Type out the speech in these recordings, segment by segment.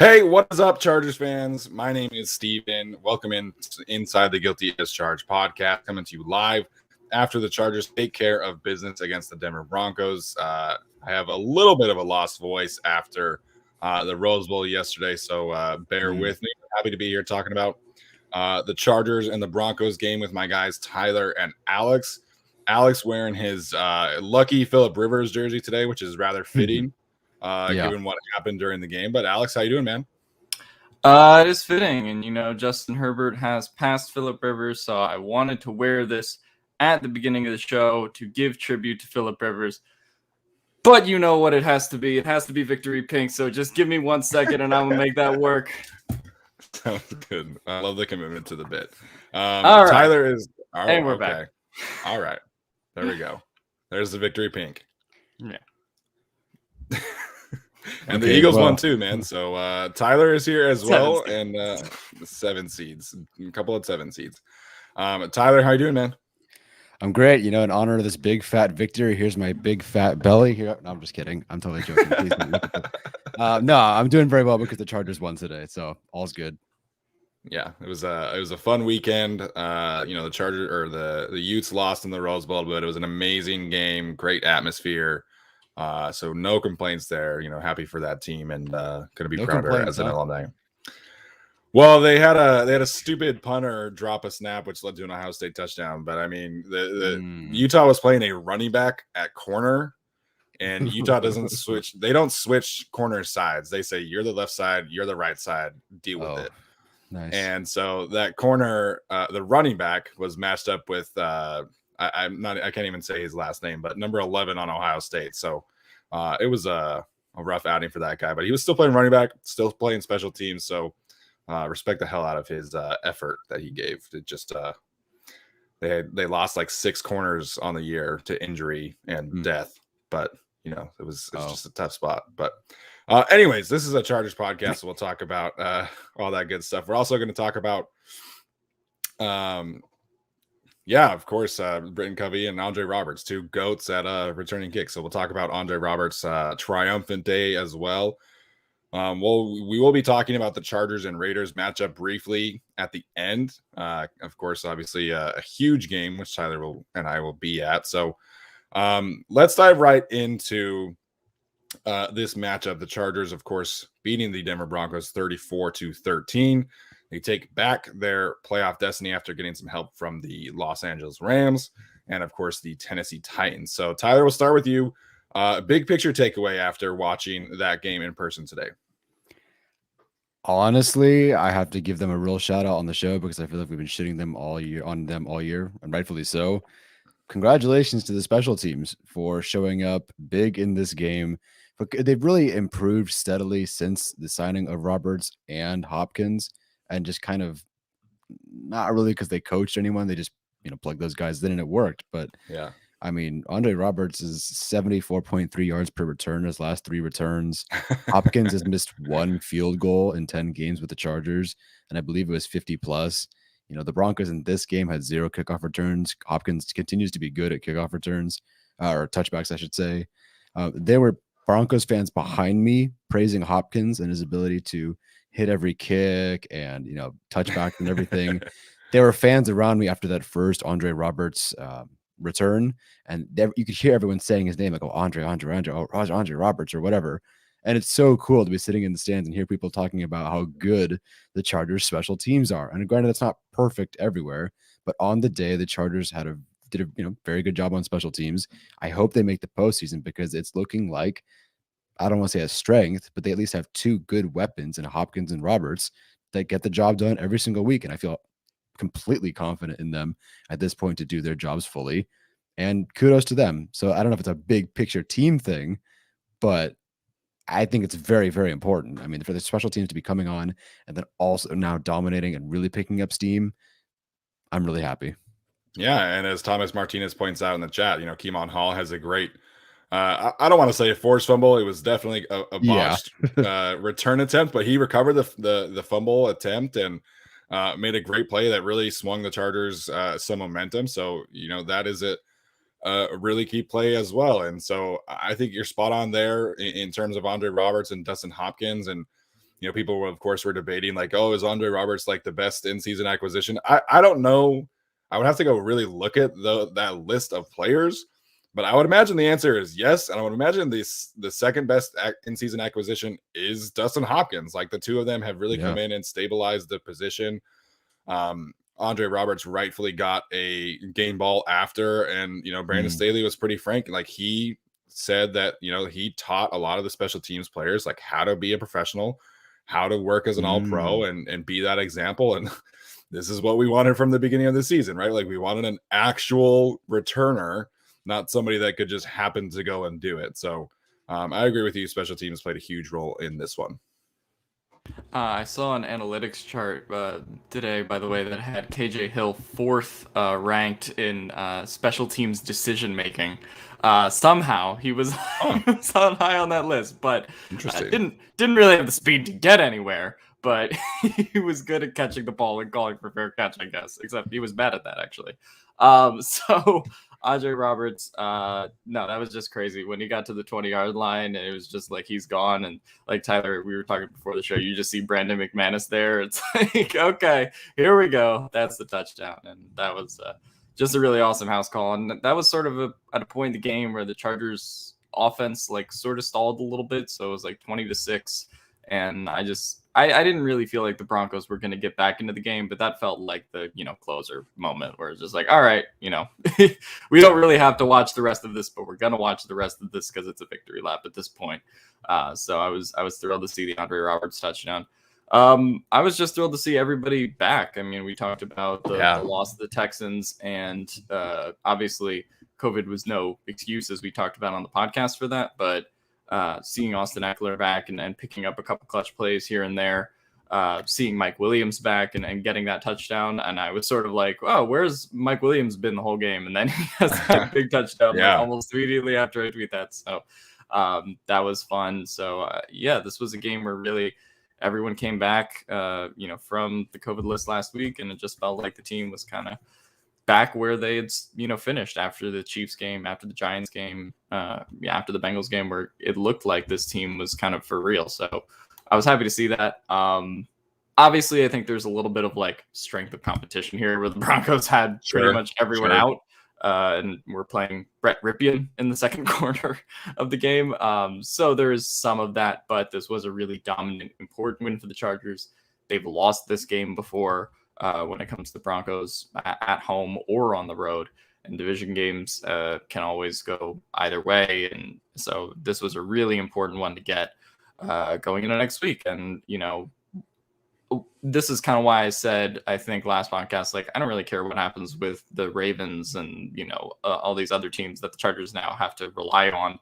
Hey, what is up, Chargers fans? My name is Steven. Welcome in Inside the Guilty as Charged podcast, coming to you live after the Chargers take care of business against the Denver Broncos. I have a little bit of a lost voice after the Rose Bowl yesterday, so bear with me. Happy to be here talking about the Chargers and the Broncos game with my guys Tyler and Alex. Alex wearing his lucky Phillip Rivers jersey today, which is rather fitting. Given what happened during the game. But Alex, how you doing, man? It is fitting, and Justin Herbert has passed Phillip Rivers, so I wanted to wear this at the beginning of the show to give tribute to Phillip Rivers. But you know what it has to be. It has to be victory pink, so just give me 1 second and I'm going to make that work. Sounds good. I love the commitment to the bit. All right. Tyler is... and we're back. All right. There we go. There's the victory pink. Yeah. And the Eagles won too, man. So Tyler is here as well, and 7 seeds, a couple of 7 seeds. Tyler, how you doing, man? I'm great. You know, in honor of this big fat victory, here's my big fat belly. Here, no, I'm just kidding. I'm totally joking. Please don't look at this. No, I'm doing very well because the Chargers won today, so all's good. Yeah, it was a fun weekend. The Chargers or the Utes lost in the Rose Bowl, but it was an amazing game, great atmosphere. So no complaints there. Happy for that team and gonna be prouder as an alumni. Well, they had a stupid punter drop a snap, which led to an Ohio State touchdown. But I mean, the Utah was playing a running back at corner, and Utah doesn't switch. They don't switch corner sides. They say you're the left side, you're the right side. Deal with it. Nice. And so that corner, the running back was matched up with I can't even say his last name, but number 11 on Ohio State. So it was a rough outing for that guy, but he was still playing running back, still playing special teams. So respect the hell out of his effort that he gave. It just they lost like 6 corners on the year to injury and death, but it was just a tough spot. But anyways, this is a Chargers podcast, so we'll talk about all that good stuff. We're also going to talk about of course, Britton Covey and André Roberts, 2 GOATs at returning kicks. So we'll talk about André Roberts' triumphant day as well. We will be talking about the Chargers and Raiders matchup briefly at the end. Of course, obviously a huge game, which Tyler and I will be at. So let's dive right into this matchup. The Chargers, of course, beating the Denver Broncos 34-13. They take back their playoff destiny after getting some help from the Los Angeles Rams and, of course, the Tennessee Titans. So, Tyler, we'll start with you. Big picture takeaway after watching that game in person today. Honestly, I have to give them a real shout out on the show because I feel like we've been shitting them all year, and rightfully so. Congratulations to the special teams for showing up big in this game. But they've really improved steadily since the signing of Roberts and Hopkins. And just kind of not really because they coached anyone. They just, plugged those guys in and it worked. But yeah, I mean, André Roberts is 74.3 yards per return his last 3 returns. Hopkins has missed 1 field goal in 10 games with the Chargers. And I believe it was 50 plus. The Broncos in this game had 0 kickoff returns. Hopkins continues to be good at kickoff returns or touchbacks, I should say. There were Broncos fans behind me praising Hopkins and his ability to hit every kick and, touchback and everything. There were fans around me after that first André Roberts return, and you could hear everyone saying his name, like, oh, André Roberts or whatever. And it's so cool to be sitting in the stands and hear people talking about how good the Chargers special teams are. And granted, that's not perfect everywhere, but on the day, the Chargers did a very good job on special teams. I hope they make the postseason because it's looking like, I don't want to say a strength, but they at least have 2 good weapons in Hopkins and Roberts that get the job done every single week. And I feel completely confident in them at this point to do their jobs fully. And kudos to them. So I don't know if it's a big picture team thing, but I think it's very, very important. I mean, for the special teams to be coming on and then also now dominating and really picking up steam, I'm really happy. Yeah, and as Thomas Martinez points out in the chat, Keemon Hall has a great I don't want to say a forced fumble. It was definitely a botched return attempt, but he recovered the fumble attempt and made a great play that really swung the Chargers some momentum. So, that is a really key play as well. And so I think you're spot on there in terms of André Roberts and Dustin Hopkins. And people of course were debating like, oh, is André Roberts like the best in-season acquisition? I don't know. I would have to go really look at that list of players, but I would imagine the answer is yes. And I would imagine the second best in-season acquisition is Dustin Hopkins. Like the two of them have really come in and stabilized the position. André Roberts rightfully got a game ball after, and Brandon Staley was pretty frank. Like he said that he taught a lot of the special teams players like how to be a professional, how to work as an all-pro, and be that example. And this is what we wanted from the beginning of the season, right? Like we wanted an actual returner, not somebody that could just happen to go and do it. So I agree with you. Special teams played a huge role in this one. I saw an analytics chart today, by the way, that had KJ Hill fourth ranked in special teams decision making. Somehow he was high on that list, but didn't really have the speed to get anywhere. But he was good at catching the ball and calling for fair catch, I guess. Except he was bad at that, actually. So André Roberts, no, that was just crazy. When he got to the 20-yard line, it was just like he's gone. And like Tyler, we were talking before the show, you just see Brandon McManus there. It's like, okay, here we go. That's the touchdown. And that was just a really awesome house call. And that was sort of at a point in the game where the Chargers offense like sort of stalled a little bit. So it was like 20-6. And I didn't really feel like the Broncos were going to get back into the game, but that felt like the, closer moment where it's just like, all right, we don't really have to watch the rest of this, but we're going to watch the rest of this because it's a victory lap at this point. So I was thrilled to see the André Roberts touchdown. I was just thrilled to see everybody back. I mean, we talked about the loss of the Texans, and obviously COVID was no excuse, as we talked about on the podcast for that, but seeing Austin Eckler back and picking up a couple clutch plays here and there, seeing Mike Williams back and getting that touchdown. And I was sort of like, oh, where's Mike Williams been the whole game? And then he has that big touchdown almost immediately after I tweet that. So that was fun. So this was a game where really everyone came back, from the COVID list last week. And it just felt like the team was kind of back where they had, finished after the Chiefs game, after the Giants game, after the Bengals game, where it looked like this team was kind of for real. So I was happy to see that. Obviously, I think there's a little bit of like strength of competition here where the Broncos had pretty much everyone out. And we're playing Brett Ripien in the second quarter of the game. So there is some of that, but this was a really dominant, important win for the Chargers. They've lost this game before. When it comes to the Broncos at home or on the road, and division games can always go either way. And so this was a really important one to get going into next week. And, this is kind of why I said, I think last podcast, like, I don't really care what happens with the Ravens and, all these other teams that the Chargers now have to rely on.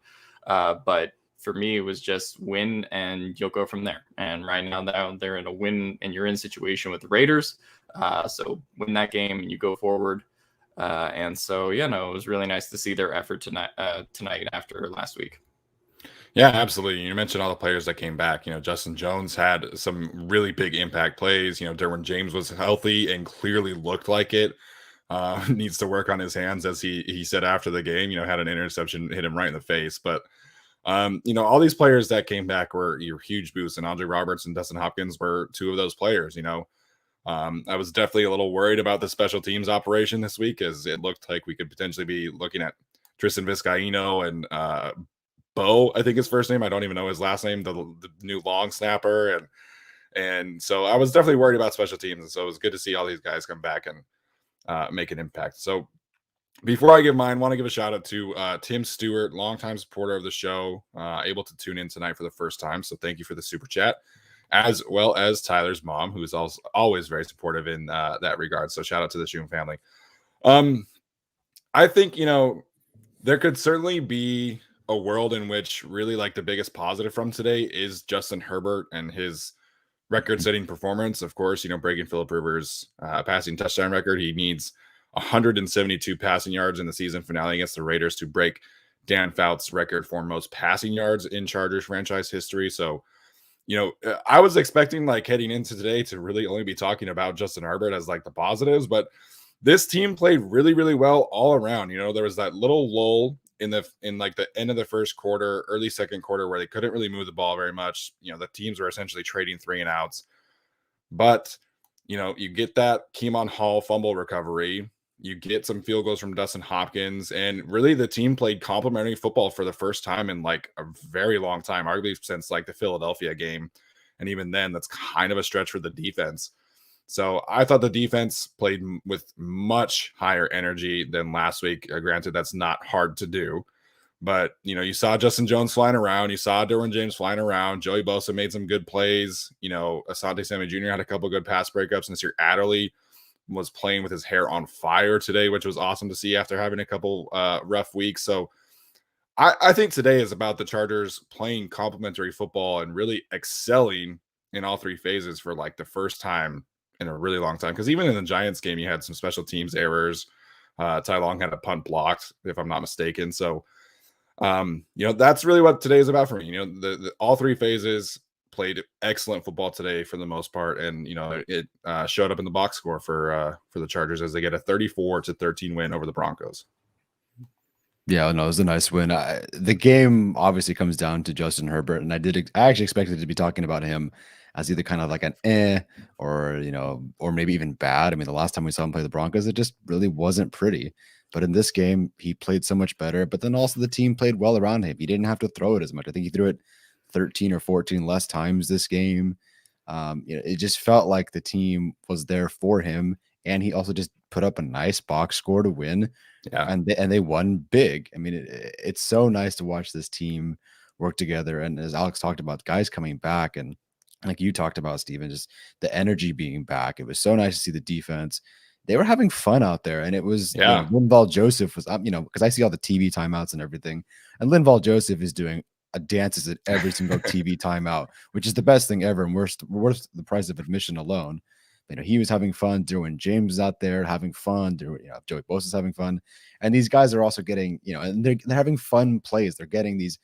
But for me, it was just win and you'll go from there. And right now they're in a win and you're in situation with the Raiders. So win that game and you go forward. And so, it was really nice to see their effort tonight after last week. Yeah, absolutely. You mentioned all the players that came back. Justin Jones had some really big impact plays. Derwin James was healthy and clearly looked like it. Needs to work on his hands, as he said after the game. Had an interception hit him right in the face. But all these players that came back were huge boosts, and André Roberts and Dustin Hopkins were two of those players. I was definitely a little worried about the special teams operation this week, as it looked like we could potentially be looking at Tristan Vizcaino and Bo, I think his first name. I don't even know his last name, the new long snapper. And so I was definitely worried about special teams. And so it was good to see all these guys come back and make an impact. So before I give mine, I want to give a shout out to Tim Stewart, longtime supporter of the show, able to tune in tonight for the first time. So thank you for the super chat, as well as Tyler's mom, who is also always very supportive in that regard. So shout out to the Shum family. I think, there could certainly be a world in which really like the biggest positive from today is Justin Herbert and his record-setting performance. Of course, breaking Phillip Rivers' passing touchdown record. He needs 172 passing yards in the season finale against the Raiders to break Dan Fouts' record for most passing yards in Chargers franchise history. So, I was expecting like heading into today to really only be talking about Justin Herbert as like the positives, but this team played really, really well all around. There was that little lull in like the end of the first quarter, early second quarter, where they couldn't really move the ball very much. The teams were essentially trading 3-and-outs. But, you get that Keemon Hall fumble recovery. You get some field goals from Dustin Hopkins. And really, the team played complimentary football for the first time in like a very long time, arguably since like the Philadelphia game. And even then, that's kind of a stretch for the defense. So I thought the defense played with much higher energy than last week. Granted, that's not hard to do. But, you saw Justin Jones flying around. You saw Derwin James flying around. Joey Bosa made some good plays. Asante Samuel Jr. had a couple good pass breakups. And Nasir Adderley was playing with his hair on fire today, which was awesome to see after having a couple rough weeks. So I think today is about the Chargers playing complimentary football and really excelling in all three phases for like the first time in a really long time. Because even in the Giants game, you had some special teams errors. Ty Long had a punt blocked, if I'm not mistaken. So, that's really what today is about for me. The all three phases played excellent football today for the most part, and it showed up in the box score for the Chargers as they get a 34-13 win over the Broncos. Yeah, no, it was a nice win. The game obviously comes down to Justin Herbert, and I actually expected to be talking about him as either kind of like an or or maybe even bad. I mean, the last time we saw him play the Broncos, it just really wasn't pretty. But in this game, he played so much better. But then also the team played well around him. He didn't have to throw it as much. I think he threw it 13 or 14 less times this game. It just felt like the team was there for him, and he also just put up a nice box score to win. Yeah, and they won big. I mean, it's so nice to watch this team work together. And as Alex talked about, guys coming back, and like you talked about, Steven, just the energy being back. It was so nice to see the defense. They were having fun out there, and it was Linval Joseph was up, because I see all the TV timeouts and everything, and Linval Joseph is doing dances at every single TV timeout, which is the best thing ever, and worth the price of admission alone. He was having fun. Derwin James is out there having fun. Joey Bosa is having fun, and these guys are also getting, and they're having fun plays. They're getting these,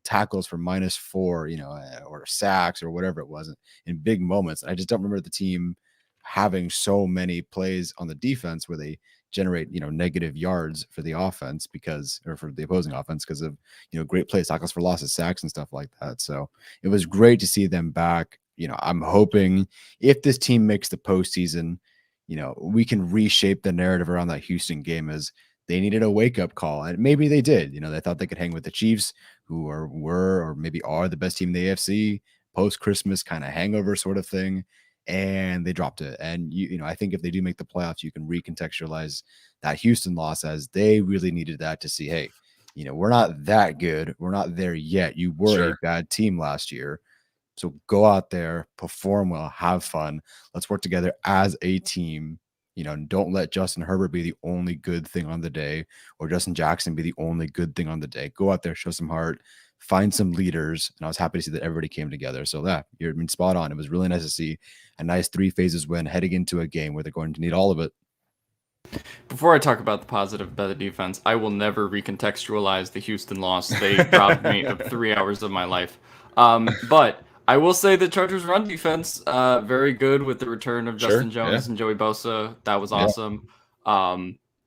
tackles for -4, or sacks or whatever it was in big moments. And I just don't remember the team having so many plays on the defense where they generate, negative yards for the offense or for the opposing offense because of, great plays, tackles for losses, sacks, and stuff like that. So it was great to see them back. I'm hoping if this team makes the postseason, we can reshape the narrative around that Houston game as they needed a wake-up call. And maybe they did. They thought they could hang with the Chiefs, who were or maybe are the best team in the AFC, post-Christmas kind of hangover sort of thing. And they dropped it. And, I think if they do make the playoffs, you can recontextualize that Houston loss as they really needed that to see, hey, we're not that good. We're not there yet. You were a bad team last year. So go out there, perform well, have fun. Let's work together as a team. Don't let Justin Herbert be the only good thing on the day, or Justin Jackson be the only good thing on the day. Go out there, show some heart, find some leaders. And I was happy to see that everybody came together. So you're spot on. It was really nice to see a nice 3 phases win heading into a game where they're going to need all of it. Before I talk about the positive about the defense, I will never recontextualize the Houston loss. They robbed me of 3 hours of my life. But I will say the Chargers' run defense, very good with the return of Justin Jones and Joey Bosa. That was awesome.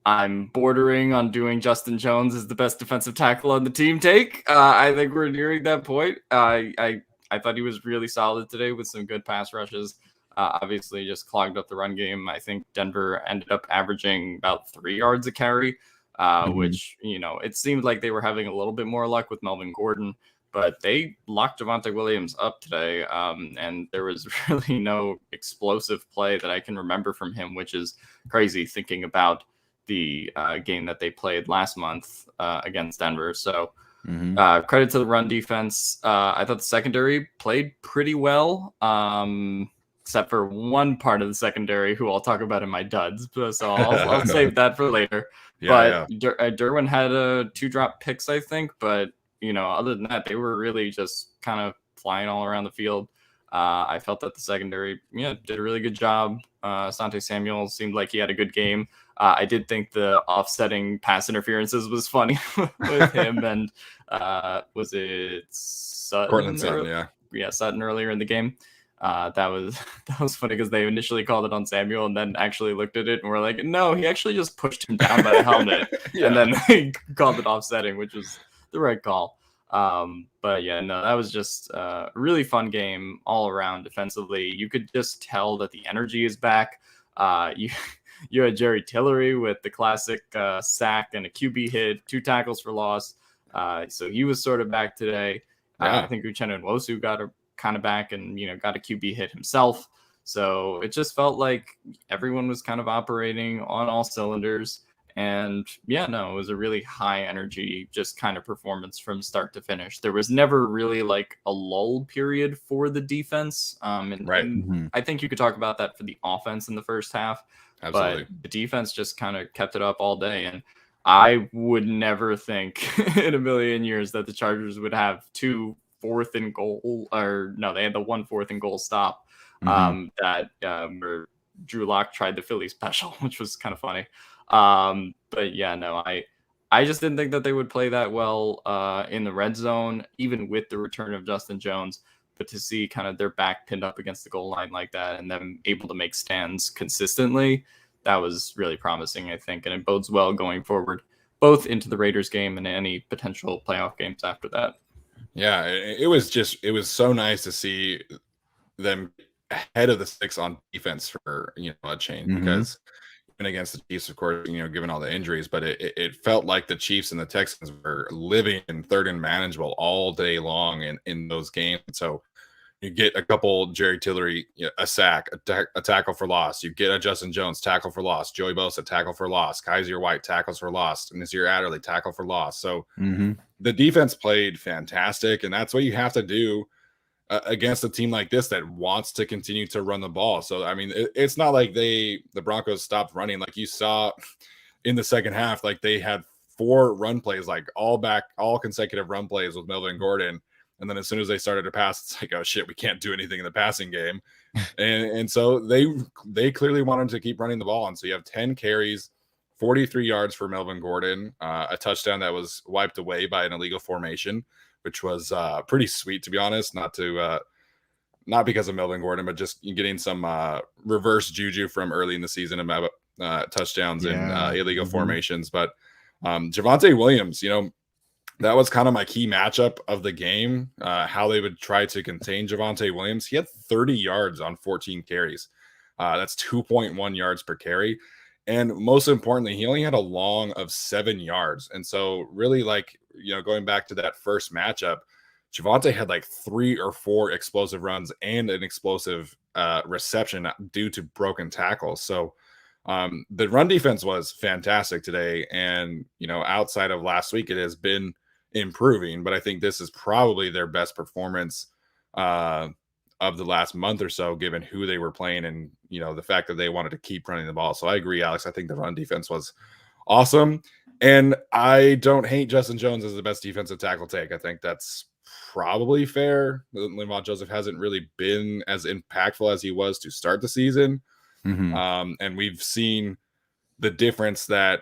I'm bordering on doing Justin Jones as the best defensive tackle on the team take. I think we're nearing that point. I thought he was really solid today with some good pass rushes. Obviously, just clogged up the run game. I think Denver ended up averaging about 3 yards a carry, which, it seemed like they were having a little bit more luck with Melvin Gordon. But they locked Javonte Williams up today, and there was really no explosive play that I can remember from him, which is crazy thinking about the game that they played last month against Denver. So credit to the run defense. I thought the secondary played pretty well, except for one part of the secondary who I'll talk about in my duds. So I'll save that for later. Derwin had 2 drop picks, I think, but other than that, they were really just kind of flying all around the field. I felt that the secondary, did a really good job. Asante Samuel seemed like he had a good game. I did think the offsetting pass interferences was funny with him and was it Sutton? Cortland Sutton, Sutton earlier in the game. That was that was funny because they initially called it on Samuel and then actually looked at it and were like, no, he actually just pushed him down by the helmet. And then they called it offsetting, which was the right call. But yeah, no, that was just a really fun game all around defensively. You could just tell that the energy is back. You had Jerry Tillery with the classic sack and a QB hit, 2 tackles for loss. So he was sort of back today. I think Uchenna Nwosu got a kind of back and, got a QB hit himself. So it just felt like everyone was kind of operating on all cylinders. And yeah, no, it was a really high energy, just kind of performance from start to finish. There was never really like a lull period for the defense. And I think you could talk about that for the offense in the first half. Absolutely. But the defense just kind of kept it up all day. And I would never think in a million years that the Chargers would have 2 4th and goal, or no, they had the 1 4th and goal stop where Drew Lock tried the Philly special, which was kind of funny. But yeah, no, I just didn't think that they would play that well in the red zone, even with the return of Justin Jones. But to see kind of their back pinned up against the goal line like that and them able to make stands consistently, that was really promising, I think. And it bodes well going forward, both into the Raiders game and any potential playoff games after that. Yeah, it was so nice to see them ahead of the sticks on defense for, a change, because even against the Chiefs, of course, given all the injuries, but it felt like the Chiefs and the Texans were living in third and manageable all day long in those games. So you get a couple Jerry Tillery, a sack, a tackle for loss. You get a Justin Jones tackle for loss, Joey Bosa tackle for loss, Kaiser White tackles for loss, and Nasir Adderley tackle for loss. So the defense played fantastic, and that's what you have to do against a team like this that wants to continue to run the ball. So I mean, it's not like the Broncos stopped running. Like you saw in the second half, like they had 4 run plays, like all consecutive run plays with Melvin Gordon. And then as soon as they started to pass, it's like, oh shit, we can't do anything in the passing game. and so they clearly wanted to keep running the ball. And so you have 10 carries, 43 yards for Melvin Gordon, a touchdown that was wiped away by an illegal formation, which was pretty sweet, to be honest. Not because of Melvin Gordon, but just getting some reverse juju from early in the season about touchdowns and illegal formations. But Javonte Williams, that was kind of my key matchup of the game, how they would try to contain Javonte Williams. He had 30 yards on 14 carries. That's 2.1 yards per carry. And most importantly, he only had a long of 7 yards. And so really, like, going back to that first matchup, Javonte had like 3 or 4 explosive runs and an explosive reception due to broken tackles. So the run defense was fantastic today. And, outside of last week, it has been improving, but I think this is probably their best performance of the last month or so, given who they were playing and, the fact that they wanted to keep running the ball. So I agree, Alex. I think the run defense was awesome. And I don't hate Justin Jones as the best defensive tackle take. I think that's probably fair. Linval Joseph hasn't really been as impactful as he was to start the season. And we've seen the difference that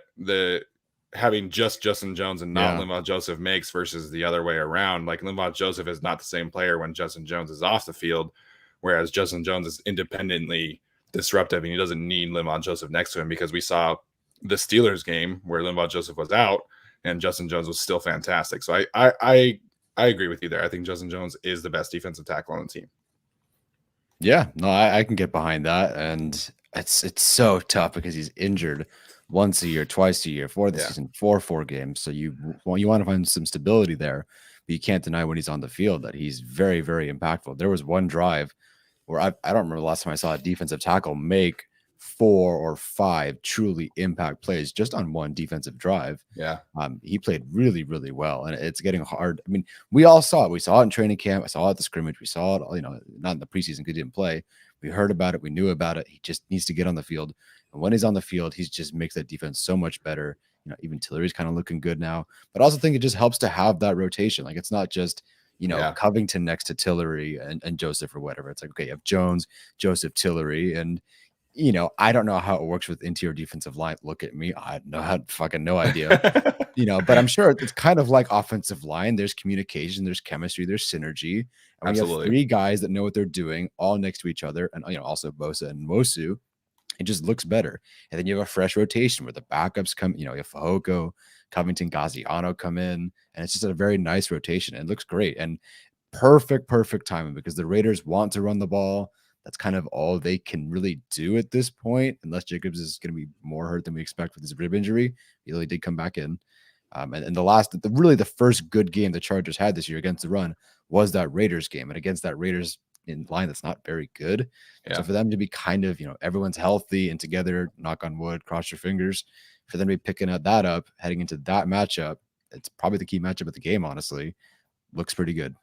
having just Justin Jones and not Linval Joseph makes versus the other way around. Like Linval Joseph is not the same player when Justin Jones is off the field, whereas Justin Jones is independently disruptive and he doesn't need Linval Joseph next to him, because we saw the Steelers game where Linval Joseph was out and Justin Jones was still fantastic. So I agree with you there. I think Justin Jones is the best defensive tackle on the team. Yeah, no, I can get behind that. And it's so tough because he's injured once a year, twice a year for the season, 4 games. So you want to find some stability there, but you can't deny when he's on the field that he's very, very impactful. There was one drive where I don't remember the last time I saw a defensive tackle make 4 or 5 truly impact plays just on one defensive drive. He played really, really well, and it's getting hard. I mean, we all saw it. We saw it in training camp. I saw it at the scrimmage. We saw it, not in the preseason because he didn't play. We heard about it. We knew about it. He just needs to get on the field. And when he's on the field, he just makes that defense so much better. Even Tillery's kind of looking good now. But I also think it just helps to have that rotation. Like, it's not just, Covington next to Tillery and Joseph or whatever. It's like, okay, you have Jones, Joseph, Tillery. And I don't know how it works with interior defensive line. Look at me. I had fucking no idea. But I'm sure it's kind of like offensive line. There's communication, there's chemistry, there's synergy. And when you have Absolutely. 3 guys that know what they're doing all next to each other, and also Bosa and Mosu, it just looks better. And then you have a fresh rotation where the backups come, you have Fehoko, Covington, Gaziano come in, and it's just a very nice rotation. And it looks great. And perfect timing because the Raiders want to run the ball. That's kind of all they can really do at this point, unless Jacobs is going to be more hurt than we expect with his rib injury. He really did come back in. And the first good game the Chargers had this year against the run was that Raiders game, and against that Raiders in line that's not very good. Yeah. So for them to be kind of, everyone's healthy and together, knock on wood, cross your fingers, for them to be picking that up, heading into that matchup, it's probably the key matchup of the game, honestly. Looks pretty good.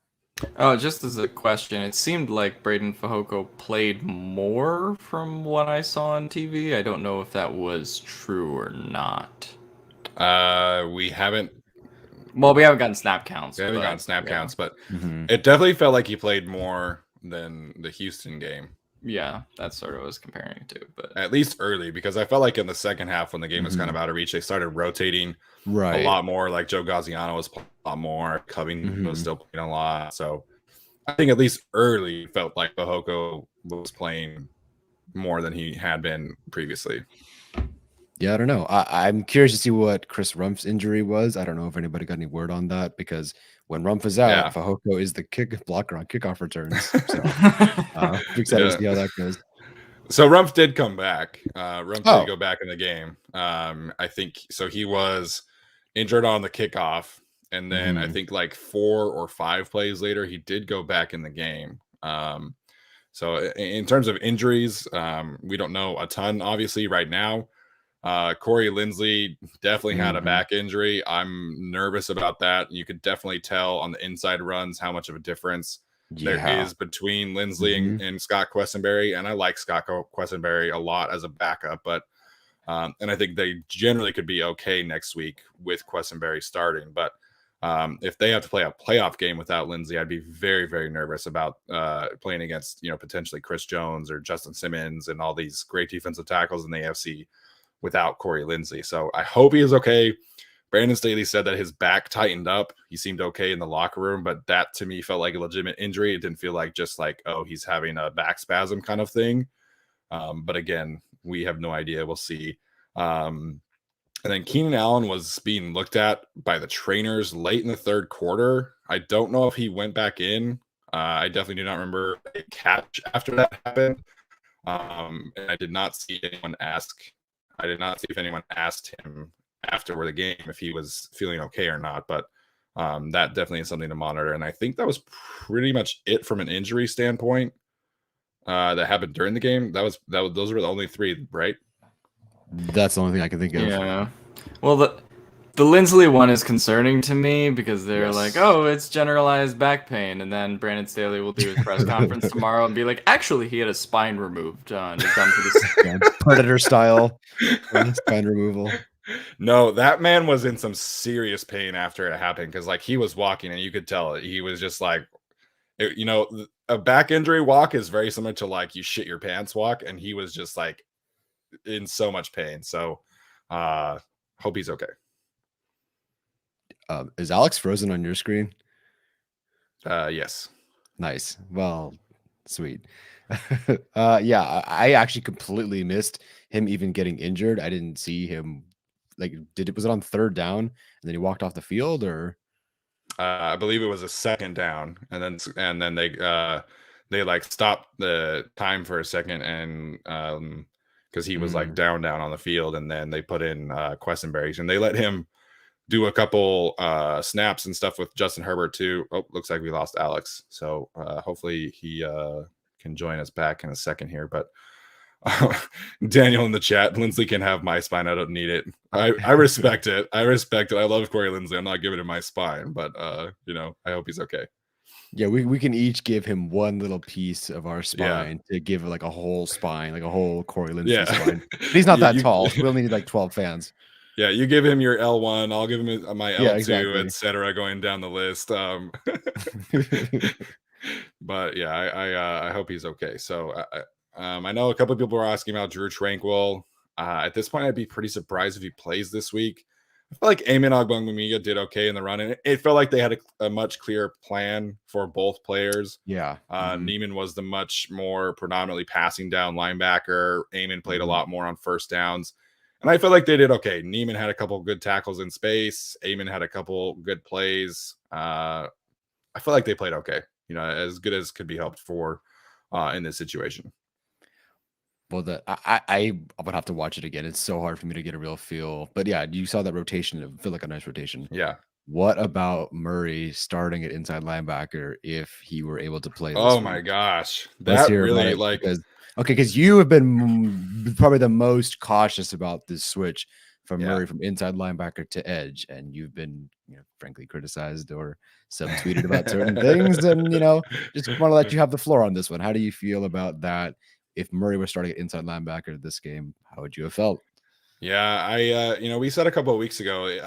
Oh, just as a question, it seemed like Braden Fehoko played more from what I saw on TV. I don't know if that was true or not. We haven't gotten snap counts. But it definitely felt like he played more than the Houston game. Yeah, that's sort of what I was comparing it to, but at least early, because I felt like in the second half when the game was kind of out of reach, they started rotating a lot more. Like Joe Gaziano was playing a lot more, Covington was still playing a lot. So I think at least early felt like Fehoko was playing more than he had been previously. Yeah, I don't know. I'm curious to see what Chris Rumpf's injury was. I don't know if anybody got any word on that, because when Rumpf is out, Fehoko is the kick blocker on kickoff returns. So excited to see how that goes. So Rumpf did come back. Rumpf did go back in the game. I think so. He was injured on the kickoff, and then I think like 4 or 5 plays later, he did go back in the game. So in terms of injuries, we don't know a ton, obviously, right now. Corey Linsley definitely had a back injury. I'm nervous about that. You could definitely tell on the inside runs how much of a difference there is between Linsley and Scott Quessenberry. And I like Scott Quessenberry a lot as a backup, but and I think they generally could be okay next week with Quessenberry starting. But if they have to play a playoff game without Lindsey, I'd be very, very nervous about playing against, potentially Chris Jones or Justin Simmons and all these great defensive tackles in the AFC without Corey Linsley. So I hope he is okay. Brandon Staley said that his back tightened up. He seemed okay in the locker room, but that to me felt like a legitimate injury. It didn't feel like just like, oh, he's having a back spasm kind of thing. But again, we have no idea. We'll see. And then Keenan Allen was being looked at by the trainers late in the third quarter. I don't know if he went back in. I definitely do not remember a catch after that happened. And I did not see anyone if anyone asked him after the game if he was feeling okay or not. But that definitely is something to monitor. And I think that was pretty much it from an injury standpoint that happened during the game. Those were the only 3, right? That's the only thing I can think of. Yeah. Well, the Linsley one is concerning to me because they're like, oh, it's generalized back pain. And then Brandon Staley will do his press conference tomorrow and be like, actually, he had a spine removed. Done for this Predator style spine removal. No, that man was in some serious pain after it happened, because like he was walking and you could tell he was just like, a back injury walk is very similar to like you shit your pants walk, and he was just like in so much pain. So hope he's okay. Is Alex frozen on your screen? Yes. Nice. Well, sweet. Yeah, I actually completely missed him even getting injured. I didn't see him. Was it on third down and then he walked off the field, or? I believe it was a second down, and then they like stopped the time for a second, and because he was like down on the field, and then they put in Quessenberry, and they let him do a couple snaps and stuff with Justin Herbert too. Oh, looks like we lost Alex. So hopefully he can join us back in a second here. But Daniel in the chat, Linsley can have my spine. I don't need it. I respect it. I respect it. I love Corey Linsley. I'm not giving him my spine, but I hope he's okay. Yeah, we can each give him one little piece of our spine to give like a whole spine, like a whole Corey Linsley spine. But he's not that tall. So we only need like 12 fans. Yeah, you give him your L1, I'll give him my L2, etc. going down the list. But yeah, I hope he's okay. So I know a couple of people were asking about Drew Tranquil. At this point, I'd be pretty surprised if he plays this week. I feel like Eamon Ogbongbemiga did okay in the run, and it felt like they had a much clearer plan for both players. Yeah. Neiman was the much more predominantly passing down linebacker. Eamon played a lot more on first downs. And I feel like they did okay. Neiman had a couple good tackles in space. Eamon had a couple good plays. I feel like they played okay. As good as could be hoped for in this situation. Well, I would have to watch it again. It's so hard for me to get a real feel. But yeah, you saw that rotation. It felt like a nice rotation. Yeah. What about Murray starting at inside linebacker if he were able to play this Oh week? my gosh. Let's hear really because you have been probably the most cautious about this switch from Murray from inside linebacker to edge, and you've been frankly criticized or subtweeted about certain things, and just want to let you have the floor on this one. How do you feel about that? If Murray was starting at inside linebacker this game, how would you have felt? Yeah, we said a couple of weeks ago,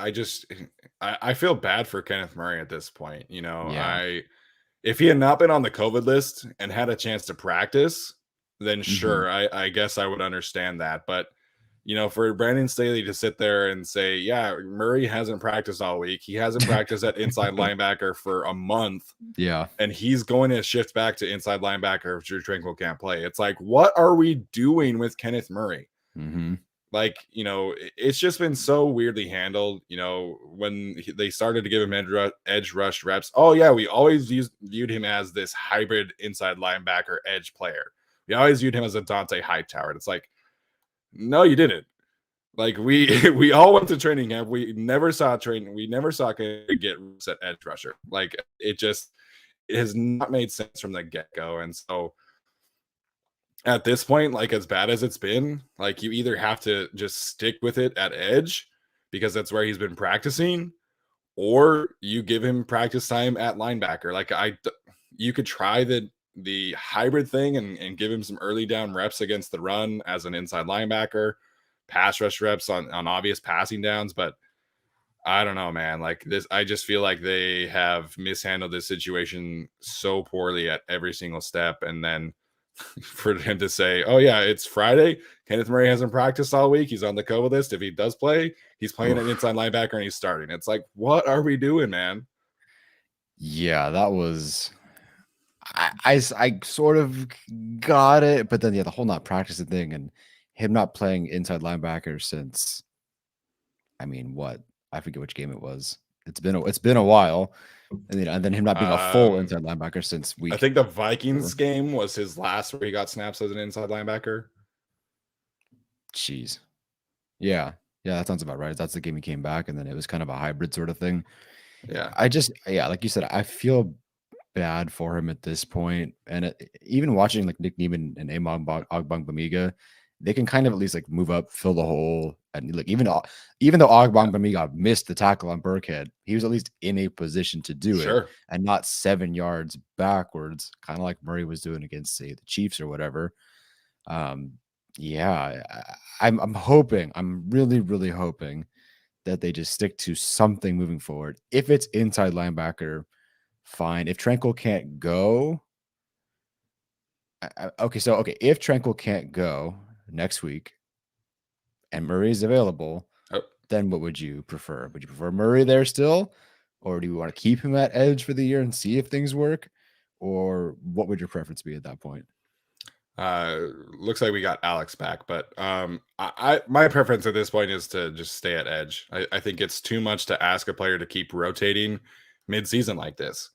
I feel bad for Kenneth Murray at this point. If he had not been on the COVID list and had a chance to practice, then sure, I guess I would understand that. But for Brandon Staley to sit there and say, yeah, Murray hasn't practiced all week. He hasn't practiced at inside linebacker for a month. Yeah. And he's going to shift back to inside linebacker if Drew Tranquil can't play. It's like, what are we doing with Kenneth Murray? Like, it's just been so weirdly handled. When they started to give him edge rush reps. Oh, yeah, we always viewed him as this hybrid inside linebacker edge player. We always viewed him as a Dante Hightower. And it's like, no, you didn't. Like we all went to training camp. We never saw training. We never saw him get set edge rusher. Like it has not made sense from the get-go. And so at this point, like as bad as it's been, like you either have to just stick with it at edge because that's where he's been practicing, or you give him practice time at linebacker. Like you could try the hybrid thing and give him some early down reps against the run as an inside linebacker, pass rush reps on obvious passing downs. But I don't know, man. Like this, I just feel like they have mishandled this situation so poorly at every single step. And then for him to say, oh yeah, it's Friday. Kenneth Murray hasn't practiced all week. He's on the COVID list. If he does play, he's playing an inside linebacker and he's starting. It's like, what are we doing, man? Yeah, that was... I sort of got it, but then the whole not practicing thing and him not playing inside linebacker since, I forget which game it was. It's been a while, and then him not being a full inside linebacker since week. I think the Vikings game was his last where he got snaps as an inside linebacker. Jeez, yeah, that sounds about right. That's the game he came back, and then it was kind of a hybrid sort of thing. Yeah, like you said, I feel bad for him at this point, and even watching like Nick Niemann and Eamon Ogbongbemiga, they can kind of at least like move up, fill the hole, and like even though Ogbongbemiga missed the tackle on Burkhead, he was at least in a position to do it and not 7 yards backwards, kind of like Murray was doing against, say, the Chiefs or whatever. I'm hoping, I'm really, really hoping that they just stick to something moving forward. If it's inside linebacker, fine. If Tranquil can't go, if Tranquil can't go next week and Murray's available, then what would you prefer? Would you prefer Murray there still, or do you want to keep him at edge for the year and see if things work, or what would your preference be at that point? Looks like we got Alex back, but my preference at this point is to just stay at edge. I think it's too much to ask a player to keep rotating mid-season like this.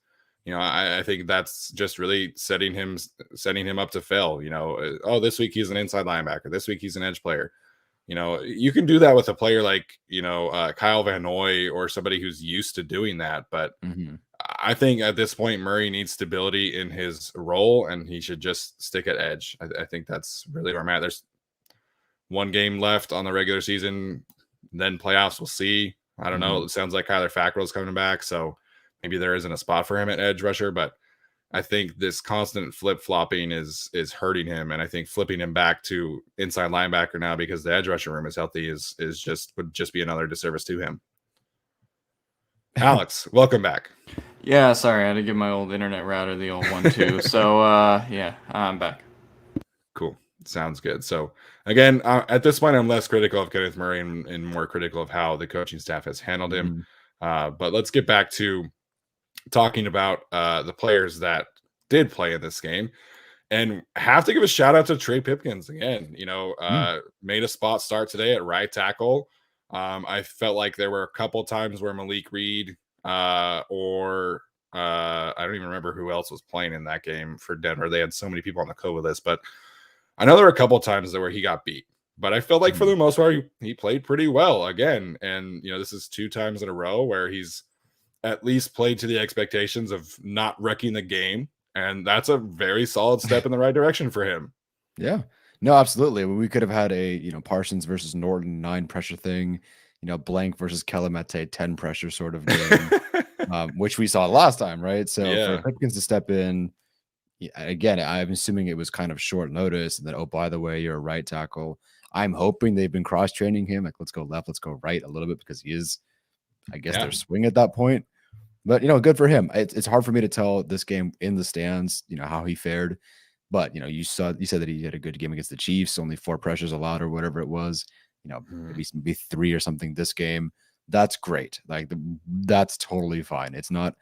I think that's just really setting him up to fail. This week he's an inside linebacker. This week he's an edge player. You can do that with a player like, Kyle Van Noy or somebody who's used to doing that. But I think at this point, Murray needs stability in his role and he should just stick at edge. I think that's really where I'm at. There's one game left on the regular season, then playoffs. We'll see. I don't know. It sounds like Kyler Fackrell's coming back. So maybe there isn't a spot for him at edge rusher, but I think this constant flip-flopping is hurting him, and I think flipping him back to inside linebacker now because the edge rusher room is healthy would just be another disservice to him. Alex, welcome back. Yeah, sorry, I had to give my old internet router the old one too. So yeah, I'm back. Cool. Sounds good. So again, at this point, I'm less critical of Kenneth Murray and more critical of how the coaching staff has handled him. But let's get back to talking about the players that did play in this game. And have to give a shout out to Trey Pipkins again. Made a spot start today at right tackle. I felt like there were a couple times where Malik Reed I don't even remember who else was playing in that game for Denver. They had so many people on the COVID list, but I know there were a couple times where he got beat. But I felt like for the most part, he played pretty well again. And, this is 2 times in a row where he's at least played to the expectations of not wrecking the game. And that's a very solid step in the right direction for him. Yeah, no, absolutely. We could have had a, Parsons versus Norton 9 pressure thing, Blank versus Kelemete 10 pressure sort of game, which we saw last time, right? So for Pipkins to step in, again, I'm assuming it was kind of short notice. And then, oh, by the way, you're a right tackle. I'm hoping they've been cross training him. Like, let's go left, let's go right a little bit because he is, I guess, their swing at that point. But, good for him. It's hard for me to tell this game in the stands, how he fared. But, you said that he had a good game against the Chiefs, only 4 pressures allowed or whatever it was, maybe 3 or something this game. That's great. Like, that's totally fine. It's not,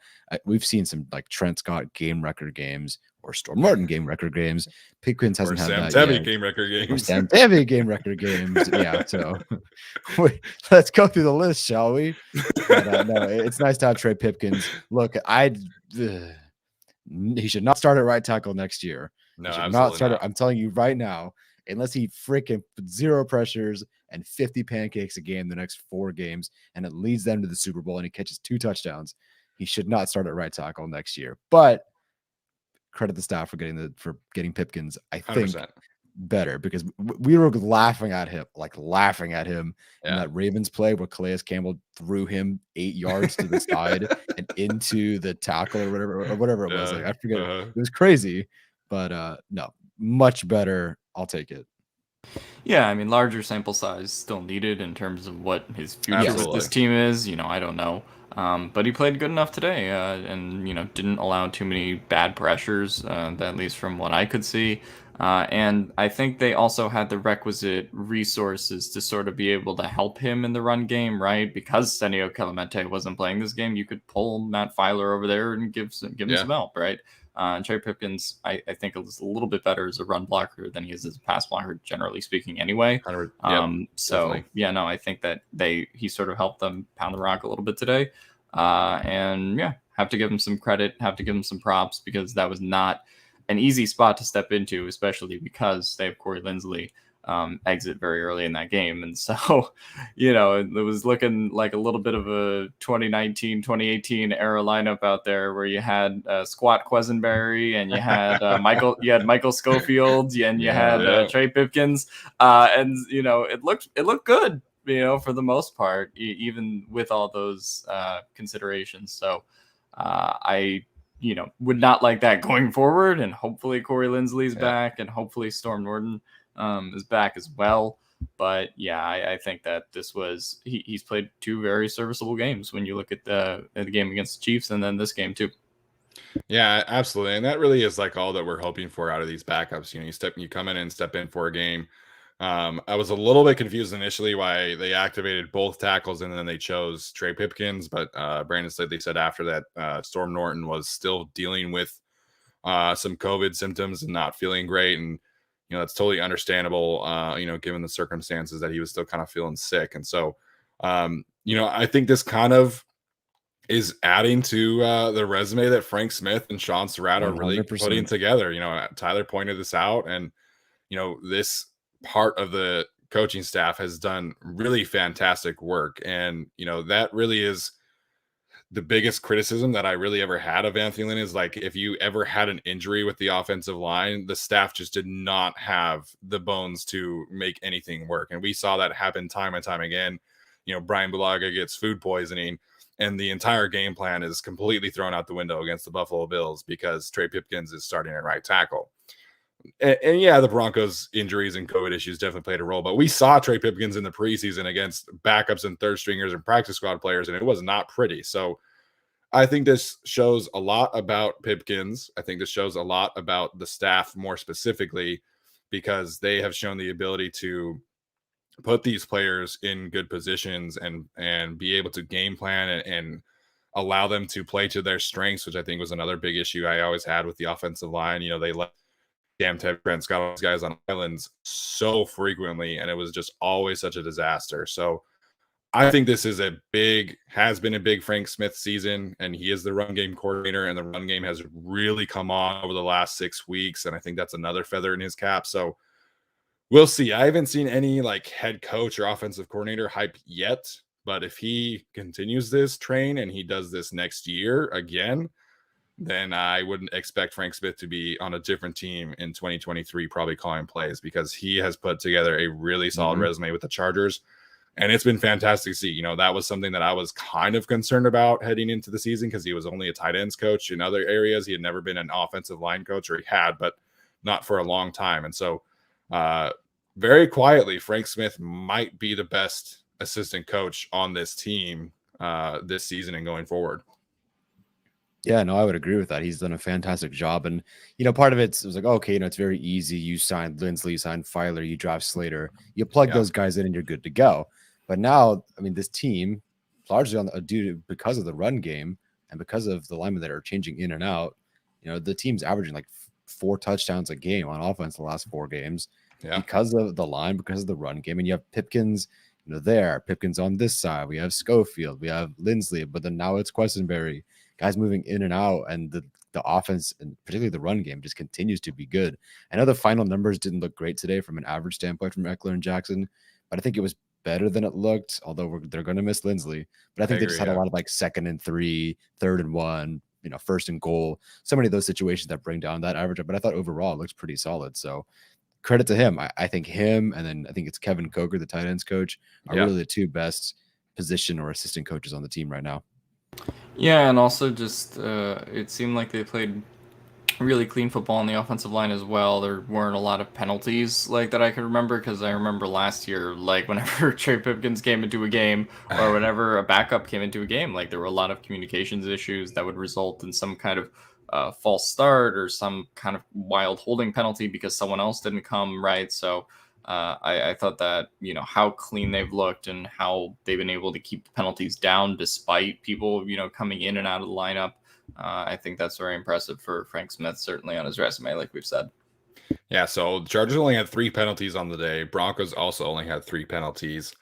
we've seen some like Trent Scott game record games or Storm Martin game record games. Pipkins hasn't had that Sam yet. game record games. Sam Davey game record games. Yeah. So let's go through the list, shall we? But, no, it's nice to have Trey Pipkins. Look, he should not start at right tackle next year. No, he should absolutely not start. not. I'm telling you right now, unless he freaking 0 pressures and 50 pancakes a game the next 4 games, and it leads them to the Super Bowl and he catches 2 touchdowns, he should not start at right tackle next year. But credit the staff for getting Pipkins, I think, 100%. better, because we were laughing at him in that Ravens play where Calais Campbell threw him 8 yards to the side and into the tackle or whatever it was. Like, I forget. It was crazy, but no, much better. I'll take it. Yeah, I mean, larger sample size still needed in terms of what his future with this team is. I don't know. But he played good enough today and, didn't allow too many bad pressures, at least from what I could see. And I think they also had the requisite resources to sort of be able to help him in the run game, right? Because Senio Kelemete wasn't playing this game, you could pull Matt Filer over there and give him some help, right? Trey Pipkins, I think, is a little bit better as a run blocker than he is as a pass blocker, generally speaking, anyway. I think that he sort of helped them pound the rock a little bit today. Have to give him some credit, have to give him some props, because that was not an easy spot to step into, especially because they have Corey Linsley exit very early in that game. And so, it was looking like a little bit of a 2019, 2018 era lineup out there where you had Squat Quesenberry and you had Michael Schofield and you had Trey Pipkins. It looked good, for the most part, even with all those considerations. So I would not like that going forward. And hopefully Corey Linsley's back, and hopefully Storm Norton is back as well. But I think that this was he's played 2 very serviceable games when you look at the game against the Chiefs and then this game too. Yeah, absolutely. And that really is like all that we're hoping for out of these backups. You come in and step in for a game. I was a little bit confused initially why they activated both tackles and then they chose Trey Pipkins, but Brandon Staley said after that Storm Norton was still dealing with some COVID symptoms and not feeling great. And that's totally understandable, given the circumstances that he was still kind of feeling sick. And so, I think this kind of is adding to the resume that Frank Smith and Sean Surratt are really 100%. putting together. Tyler pointed this out, and, this part of the coaching staff has done really fantastic work. And, that really is the biggest criticism that I really ever had of Anthony Lynn, is like, if you ever had an injury with the offensive line, the staff just did not have the bones to make anything work. And we saw that happen time and time again. Brian Bulaga gets food poisoning and the entire game plan is completely thrown out the window against the Buffalo Bills because Trey Pipkins is starting at right tackle. And the Broncos injuries and COVID issues definitely played a role, but we saw Trey Pipkins in the preseason against backups and third stringers and practice squad players, and it was not pretty. So I think this shows a lot about Pipkins. I think this shows a lot about the staff more specifically, because they have shown the ability to put these players in good positions and be able to game plan and allow them to play to their strengths, which I think was another big issue I always had with the offensive line. You know, they let Ted Trent Scott, all these guys on islands so frequently, and it was just always such a disaster. So I think this is has been a big Frank Smith season, and he is the run game coordinator, and the run game has really come on over the last 6 weeks, and I think that's another feather in his cap. So we'll see. I haven't seen any like head coach or offensive coordinator hype yet, but if he continues this train and he does this next year again, then I wouldn't expect Frank Smith to be on a different team in 2023, probably calling plays, because he has put together a really solid resume with the Chargers. And it's been fantastic to see. You know, that was something that I was kind of concerned about heading into the season because he was only a tight ends coach in other areas. He had never been an offensive line coach, or he had, but not for a long time. And so very quietly, Frank Smith might be the best assistant coach on this team this season and going forward. Yeah, no, I would agree with that. He's done a fantastic job. And, you know, part of it was like, okay, you know, it's very easy. You signed Lindsley, you signed Filer, you draft Slater, you plug those guys in and you're good to go. But now, I mean, this team, largely because of the run game and because of the linemen that are changing in and out, you know, the team's averaging like 4 touchdowns a game on offense the last 4 games because of the line, because of the run game. And you have Pipkins, you know, Pipkins on this side. We have Schofield, we have Lindsley, but then now it's Questenberry. Guys moving in and out, and the offense, and particularly the run game, just continues to be good. I know the final numbers didn't look great today from an average standpoint from Eckler and Jackson, but I think it was better than it looked, although they're going to miss Lindsley. But I think they just had a lot of like 2nd and 3, 3rd and 1, you know, 1st and goal. So many of those situations that bring down that average. But I thought overall it looks pretty solid. So credit to him. I think him, and then I think it's Kevin Coker, the tight ends coach, are really the 2 best position or assistant coaches on the team right now. Yeah, and also just it seemed like they played really clean football on the offensive line as well. There weren't a lot of penalties like that I can remember, because I remember last year, like whenever Trey Pipkins came into a game or whenever a backup came into a game, like there were a lot of communications issues that would result in some kind of false start or some kind of wild holding penalty because someone else didn't come right. So I thought that, you know, how clean they've looked and how they've been able to keep the penalties down despite people, you know, coming in and out of the lineup. I think that's very impressive for Frank Smith, certainly on his resume, like we've said. Yeah, so the Chargers only had 3 penalties on the day. Broncos also only had 3 penalties.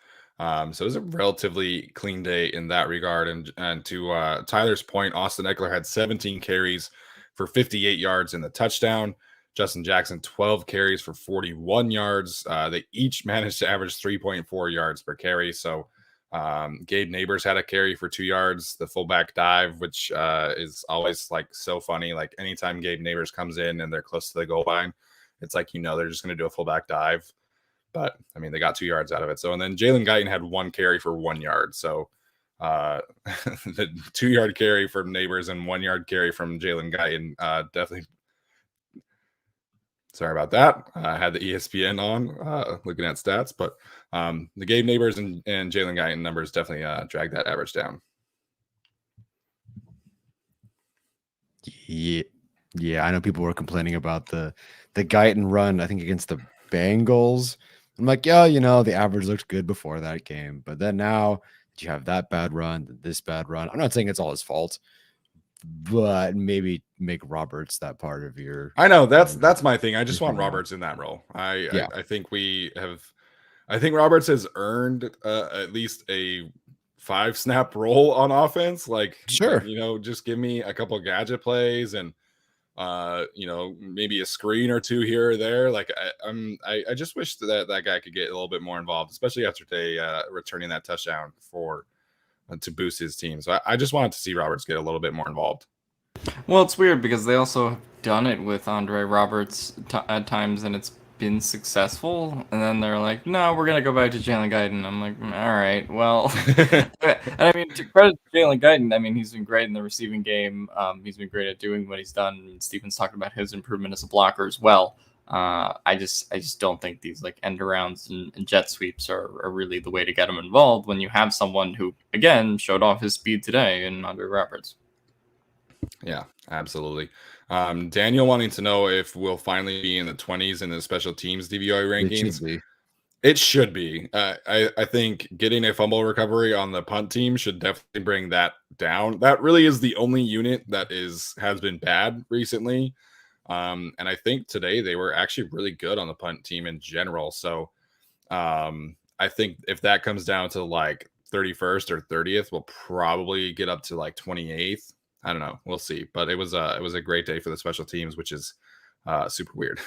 So it was a relatively clean day in that regard. And to Tyler's point, Austin Eckler had 17 carries for 58 yards in the touchdown. Justin Jackson, 12 carries for 41 yards. They each managed to average 3.4 yards per carry. So Gabe Neighbors had a carry for 2 yards, the fullback dive, which is always like so funny. Like anytime Gabe Neighbors comes in and they're close to the goal line, it's like, you know, they're just going to do a fullback dive. But I mean, they got 2 yards out of it. So, and then Jalen Guyton had 1 carry for 1 yard. So the 2-yard carry from Neighbors and 1-yard carry from Jalen Guyton definitely. Sorry about that. I had the ESPN on looking at stats, but the Gabe Neighbors and Jalen Guyton numbers definitely drag that average down. Yeah, I know people were complaining about the Guyton run, I think, against the Bengals. I'm like, yeah, you know, the average looked good before that game, but then now that you have that bad run, this bad run, I'm not saying it's all his fault, but maybe make Roberts that part of your. I know that's my thing. I just want Roberts in that role. I think I think Roberts has earned at least a 5-snap role on offense. Like, sure, you know, just give me a couple gadget plays and you know, maybe a screen or 2 here or there. Like I just wish that guy could get a little bit more involved, especially after they returning that touchdown to boost his team. So I just wanted to see Roberts get a little bit more involved. Well, it's weird because they also have done it with André Roberts at times, and it's been successful. And then they're like, no, we're going to go back to Jalen Guyton. I'm like, all right, well. And I mean, to credit Jalen Guyton, I mean, he's been great in the receiving game. He's been great at doing what he's done. And Stephen's talked about his improvement as a blocker as well. I just don't think these like end arounds and jet sweeps are really the way to get him involved when you have someone who, again, showed off his speed today in André Roberts. Yeah, absolutely. Daniel wanting to know if we'll finally be in the 20s in the special teams DVOA It rankings. should be. It should be. I think getting a fumble recovery on the punt team should definitely bring that down. That really is the only unit that has been bad recently. And I think today they were actually really good on the punt team in general. So I think if that comes down to like 31st or 30th, we'll probably get up to like 28th. I don't know. We'll see. But it was a great day for the special teams, which is super weird.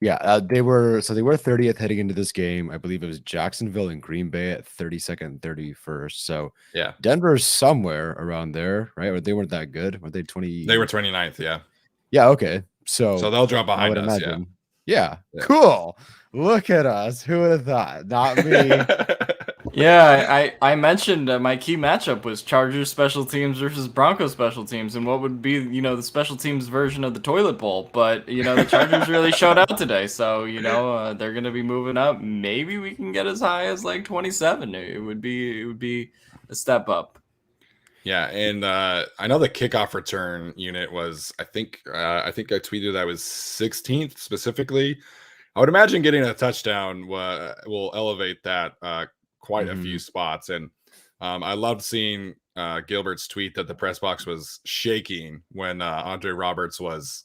Yeah, they were 30th heading into this game. I believe it was Jacksonville and Green Bay at 32nd and 31st. So Yeah, Denver's somewhere around there, right? Or they weren't that good. Were they 20? they were 29th. Yeah. Yeah, okay. So they'll drop I behind would us. imagine. Yeah. Cool. Look at us. Who would have thought? Not me. Yeah, I mentioned my key matchup was Chargers special teams versus Broncos special teams, and what would be the special teams version of the toilet bowl. But the Chargers really showed out today, so they're gonna be moving up. Maybe we can get as high as like 27. It would be a step up. Yeah, and I know the kickoff return unit was I think I tweeted that was 16th specifically. I would imagine getting a touchdown will elevate that quite a few spots. And I loved seeing Gilbert's tweet that the press box was shaking when André Roberts was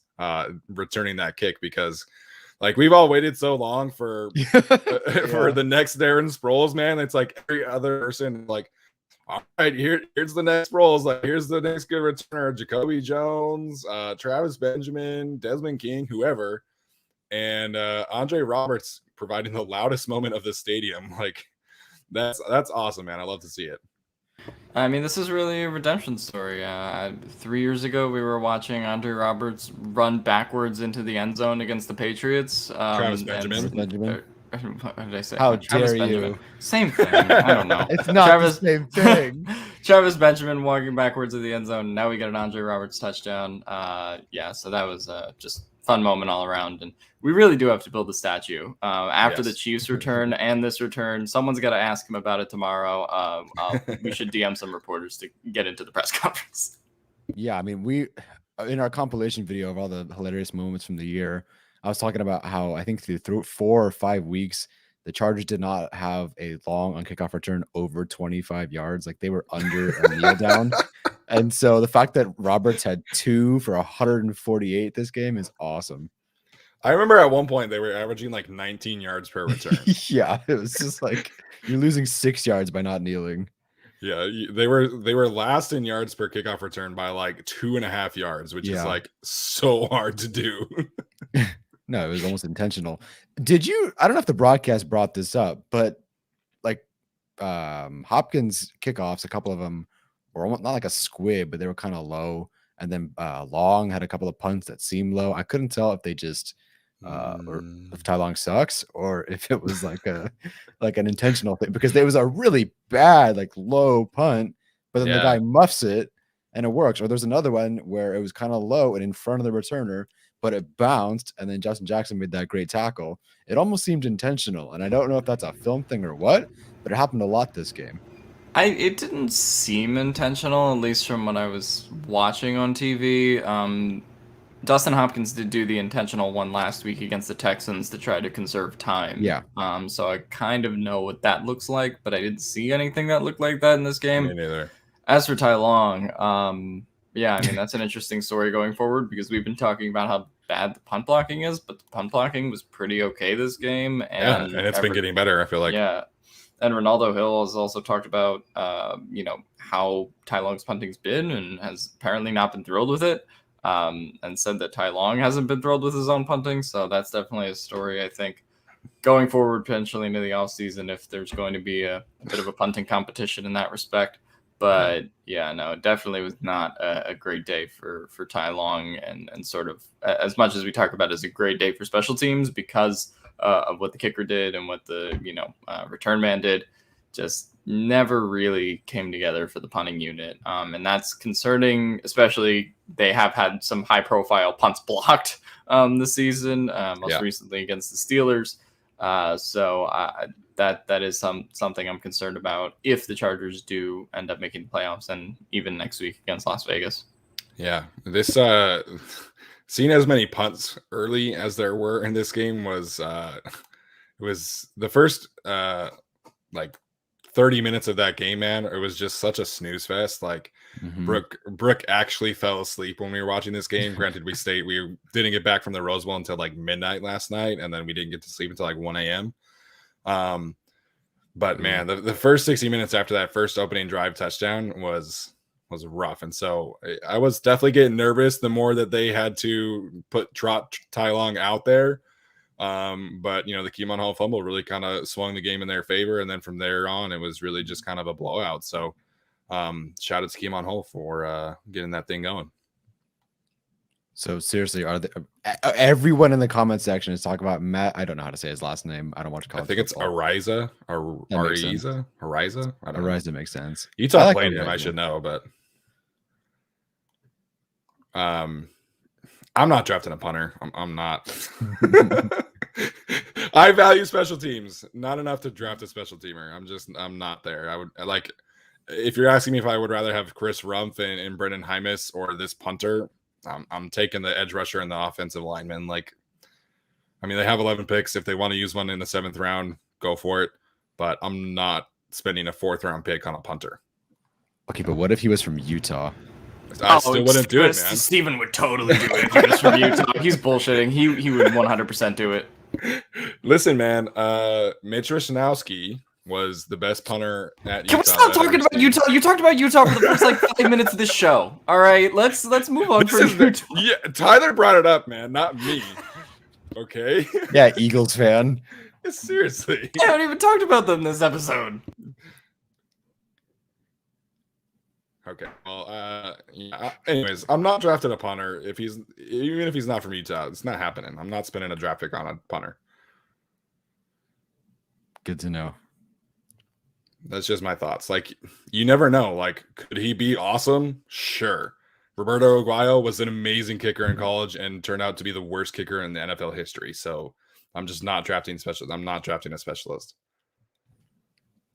returning that kick, because like we've all waited so long for for the next Darren Sproles, man. It's like every other person like, all right, here's the next Sproles. Like here's the next good returner, Jacoby Jones, Travis Benjamin, Desmond King, whoever. And André Roberts providing the loudest moment of the stadium. Like that's awesome, man. I love to see it. I mean, this is really a redemption story. 3 years ago, we were watching André Roberts run backwards into the end zone against the Patriots. Travis Benjamin. What did I say? How Travis dare Benjamin. you? Same thing. I don't know. It's not the same thing. Travis Benjamin walking backwards to the end zone. Now we got an André Roberts touchdown. So that was just fun moment all around. And we really do have to build a statue after the Chiefs return and this return. Someone's got to ask him about it tomorrow. We should DM some reporters to get into the press conference. Yeah, I mean, we in our compilation video of all the hilarious moments from the year, I was talking about how I think through 4 or 5 weeks, the Chargers did not have a long on kickoff return over 25 yards. Like they were under a kneel down. And so the fact that Roberts had 2 for 148 this game is awesome. I remember at one point they were averaging like 19 yards per return. Yeah, it was just like you're losing 6 yards by not kneeling. Yeah, they were last in yards per kickoff return by like 2.5 yards, which is like so hard to do. No, it was almost intentional. Did you? I don't know if the broadcast brought this up, but like Hopkins kickoffs, a couple of them were almost not like a squib, but they were kind of low. And then Long had a couple of punts that seemed low. I couldn't tell if they just or if Ty Long sucks or if it was like an intentional thing, because there was a really bad like low punt, but then the guy muffs it and it works. Or there's another one where it was kind of low and in front of the returner, but it bounced, and then Justin Jackson made that great tackle. It almost seemed intentional, and I don't know if that's a film thing or what, but it happened a lot this game. It didn't seem intentional, at least from what I was watching on TV. Dustin Hopkins did do the intentional one last week against the Texans to try to conserve time. Yeah. So I kind of know what that looks like, but I didn't see anything that looked like that in this game. Me neither. As for Ty Long, I mean, that's an interesting story going forward, because we've been talking about how bad the punt blocking is, but the punt blocking was pretty okay this game. And it's been getting better, I feel like. Yeah. And Ronaldo Hill has also talked about, how Ty Long's punting's been, and has apparently not been thrilled with it, and said that Ty Long hasn't been thrilled with his own punting. So that's definitely a story, I think, going forward, potentially into the offseason, if there's going to be a bit of a punting competition in that respect. But yeah, no, it definitely was not a great day for Ty Long, and sort of, as much as we talk about it as a great day for special teams because of what the kicker did and what the return man did, just never really came together for the punting unit, and that's concerning. Especially they have had some high profile punts blocked this season, most recently against the Steelers. That is something I'm concerned about if the Chargers do end up making the playoffs, and even next week against Las Vegas. Yeah, this seeing as many punts early as there were in this game was it was the first like 30 minutes of that game, man. It was just such a snooze fest. Like Mhm. Brooke actually fell asleep when we were watching this game. Granted, we didn't get back from the Rose Bowl until like midnight last night, and then we didn't get to sleep until like 1 a.m. But man, the first 60 minutes after that first opening drive touchdown was rough. And so I was definitely getting nervous the more that they had to put Trot Tai Long out there. But the Keemon Hall fumble really kind of swung the game in their favor. And then from there on, it was really just kind of a blowout. So shout out to Keemon Hall for getting that thing going. So seriously, everyone in the comment section is talking about Matt? I don't know how to say his last name. I don't watch college. I think football. It's Ariza or Ariza. Ariza. Ariza makes sense. Utah played him. I should know, but I'm not drafting a punter. I'm not. I value special teams, not enough to draft a special teamer. I'm not there. I would like, if you're asking me if I would rather have Chris Rumpf and Brendan Hymas or this punter, I'm taking the edge rusher and the offensive lineman. Like, I mean, they have 11 picks. If they want to use one in the 7th round, go for it. But I'm not spending a 4th round pick on a punter. Okay, but what if he was from Utah? I still wouldn't do it, man. Steven would totally do it if he was from Utah. He's bullshitting. He would 100% do it. Listen, man. Mitch Wishnowsky was the best punter at Utah. Can we stop talking about Utah? You talked about Utah for the first like 5 minutes of this show. All right, let's move on from Utah. Yeah, Tyler brought it up, man, not me. Okay. Yeah, Eagles fan. Seriously. I haven't even talked about them this episode. Okay. Well, anyways, I'm not drafting a punter even if he's not from Utah. It's not happening. I'm not spending a draft pick on a punter. Good to know. That's just my thoughts. Like, you never know. Like, could he be awesome? Sure. Roberto Aguayo was an amazing kicker in college and turned out to be the worst kicker in the NFL history. So I'm just not drafting specialists. I'm not drafting a specialist.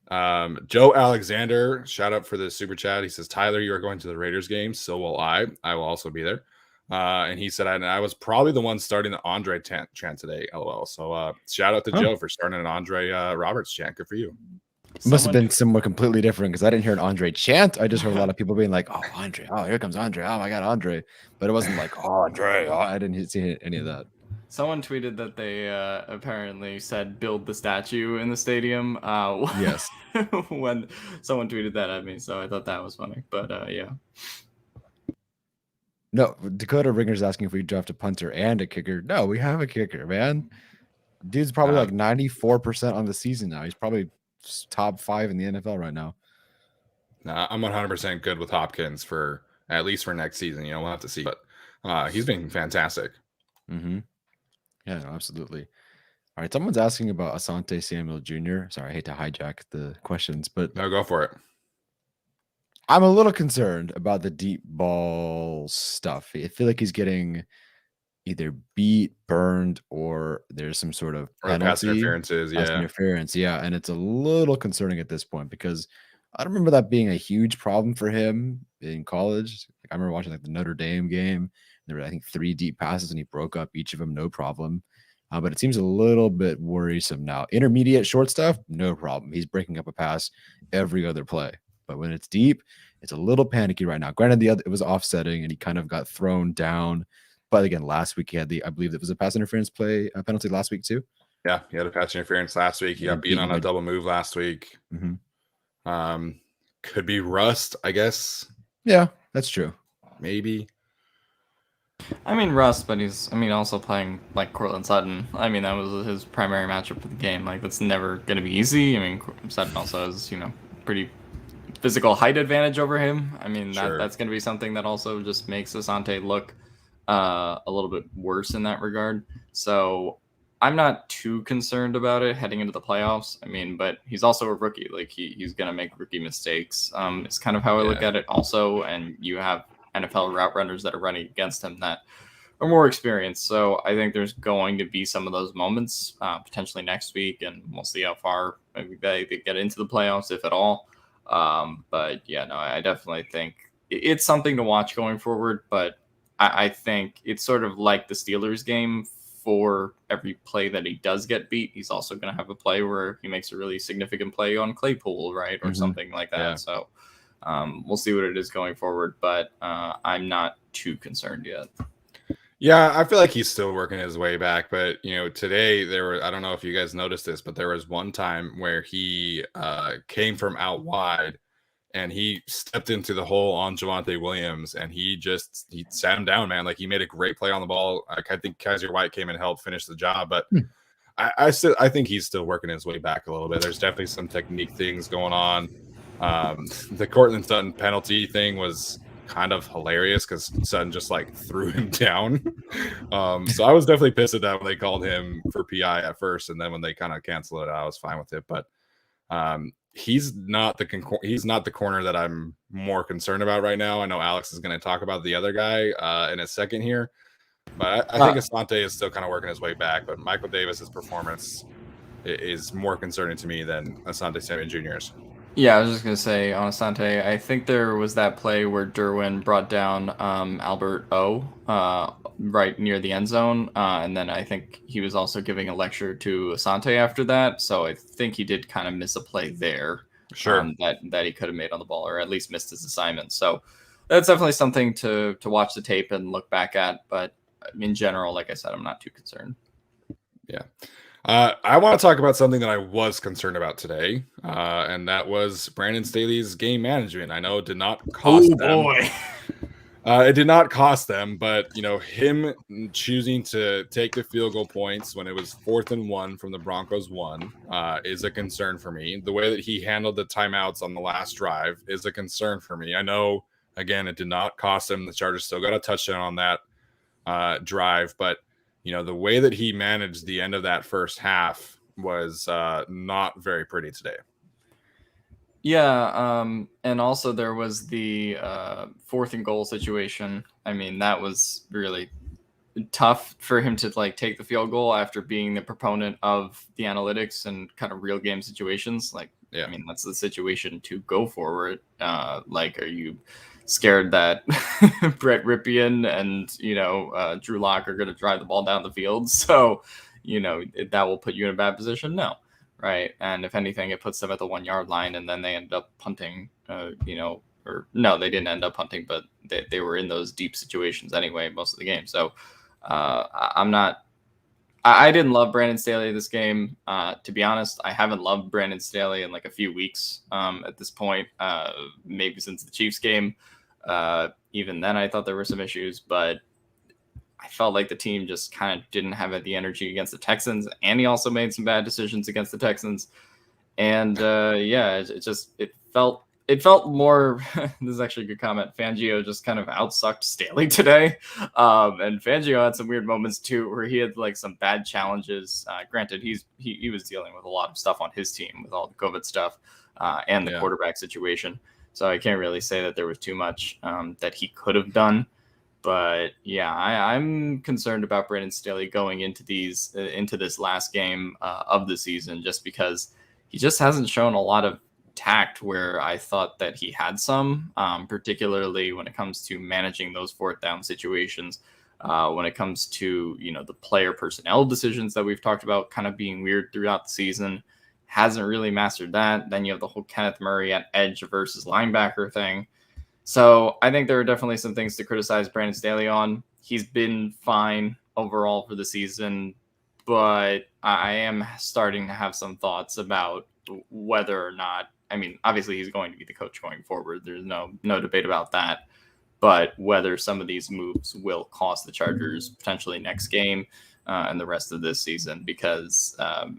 Joe Alexander, shout out for the super chat. He says, Tyler, you are going to the Raiders game. So will I. I will also be there. And he said, I was probably the one starting the Andre chant today. LOL. So shout out to Joe for starting an Andre Roberts chant. Good for you. It must have been somewhere completely different because I didn't hear an Andre chant. I just heard a lot of people being like, oh, Andre. Oh, here comes Andre. Oh, my God, Andre. But it wasn't like, oh, Andre. Oh, I didn't see any of that. Someone tweeted that they apparently said build the statue in the stadium. Yes. When someone tweeted that at me. So I thought that was funny. But yeah. No, Dakota Ringer's asking if we draft a punter and a kicker. No, we have a kicker, man. Dude's probably like 94% on the season now. He's probably top 5 in the NFL right now. Nah, I'm 100% good with Hopkins for at least for next season. We'll have to see. But he's been fantastic. Mm-hmm. Yeah, no, absolutely. All right, someone's asking about Asante Samuel Jr. Sorry, I hate to hijack the questions, but no, go for it. I'm a little concerned about the deep ball stuff. I feel like he's getting either beat, burned, or there's some sort of penalty. Pass interferences, pass interference, yeah. And it's a little concerning at this point because I don't remember that being a huge problem for him in college. Like, I remember watching like the Notre Dame game. There were, I think, 3 deep passes, and he broke up each of them, no problem. But it seems a little bit worrisome now. Intermediate short stuff, no problem. He's breaking up a pass every other play. But when it's deep, it's a little panicky right now. Granted, it was offsetting, and he kind of got thrown down. But again, last week he had I believe it was a pass interference penalty last week too. Yeah, he had a pass interference last week. He got beat on a double move last week. Mm-hmm. Could be rust, I guess. Yeah, that's true. Maybe. I mean, rust, but he's also playing like Cortland Sutton. I mean, that was his primary matchup for the game. Like, that's never going to be easy. I mean, Sutton also has, pretty physical height advantage over him. I mean, that's going to be something that also just makes Asante look a little bit worse in that regard. So I'm not too concerned about it heading into the playoffs. I mean, but he's also a rookie. Like, he's going to make rookie mistakes. It's kind of how I look at it also. And you have NFL route runners that are running against him that are more experienced. So I think there's going to be some of those moments potentially next week, and we'll see how far maybe they get into the playoffs, if at all. But yeah, no, I definitely think it's something to watch going forward, but I think it's sort of like the Steelers game. For every play that he does get beat, he's also going to have a play where he makes a really significant play on Claypool, right? Or something like that. Yeah. So we'll see what it is going forward, but I'm not too concerned yet. Yeah, I feel like he's still working his way back, but today I don't know if you guys noticed this, but there was one time where he came from out wide and he stepped into the hole on Javonte Williams and he sat him down, man. Like, he made a great play on the ball. Like, I think Kaiser White came and helped finish the job, but I think he's still working his way back a little bit. There's definitely some technique things going on. The Cortland Sutton penalty thing was kind of hilarious because Sutton just like threw him down. So I was definitely pissed at that when they called him for PI at first, and then when they kind of canceled it, I was fine with it. But he's not the corner that I'm more concerned about right now. I know Alex is going to talk about the other guy in a second here, but I think Asante is still kind of working his way back. But Michael Davis's performance is more concerning to me than Asante Samuel Jr.'s. Yeah, I was just going to say on Asante, I think there was that play where Derwin brought down Albert O right near the end zone. And then I think he was also giving a lecture to Asante after that. So I think he did kind of miss a play there. Sure. That he could have made on the ball, or at least missed his assignment. So that's definitely something to watch the tape and look back at. But in general, like I said, I'm not too concerned. Yeah. I want to talk about something that I was concerned about today, and that was Brandon Staley's game management. I know it did not cost them. Boy. It did not cost them, but him choosing to take the field goal points when it was 4th and 1 from the Broncos 1 is a concern for me. The way that he handled the timeouts on the last drive is a concern for me. I know, again, it did not cost them. The Chargers still got a touchdown on that drive, but the way that he managed the end of that first half was not very pretty today. Yeah, and also there was the 4th and goal situation. I mean, that was really tough for him to take the field goal after being the proponent of the analytics and kind of real game situations. I mean, that's the situation to go forward. Are you scared that Brett Ripien and Drew Lock are going to drive the ball down the field, so that will put you in a bad position? No, right? And if anything, it puts them at the 1 yard line, and then they end up punting. Or no, they didn't end up punting, but they were in those deep situations anyway most of the game. So I didn't love Brandon Staley this game. To be honest, I haven't loved Brandon Staley in a few weeks at this point, maybe since the Chiefs game. Even then, I thought there were some issues, but I felt like the team just kind of didn't have the energy against the Texans, and he also made some bad decisions against the Texans. And it felt more. This is actually a good comment. Fangio just kind of outsucked Staley today, and Fangio had some weird moments too, where he had some bad challenges. Granted, he was dealing with a lot of stuff on his team with all the COVID stuff and the quarterback situation. So I can't really say that there was too much that he could have done. But yeah, I'm concerned about Brandon Staley going into this last game of the season, just because he just hasn't shown a lot of tact where I thought that he had some, particularly when it comes to managing those 4th down situations, when it comes to the player personnel decisions that we've talked about kind of being weird throughout the season. Hasn't really mastered that. Then you have the whole Kenneth Murray at edge versus linebacker thing. So I think there are definitely some things to criticize Brandon Staley on. He's been fine overall for the season, but I am starting to have some thoughts about whether or not, I mean, obviously he's going to be the coach going forward. There's no debate about that. But whether some of these moves will cost the Chargers potentially next game and the rest of this season, because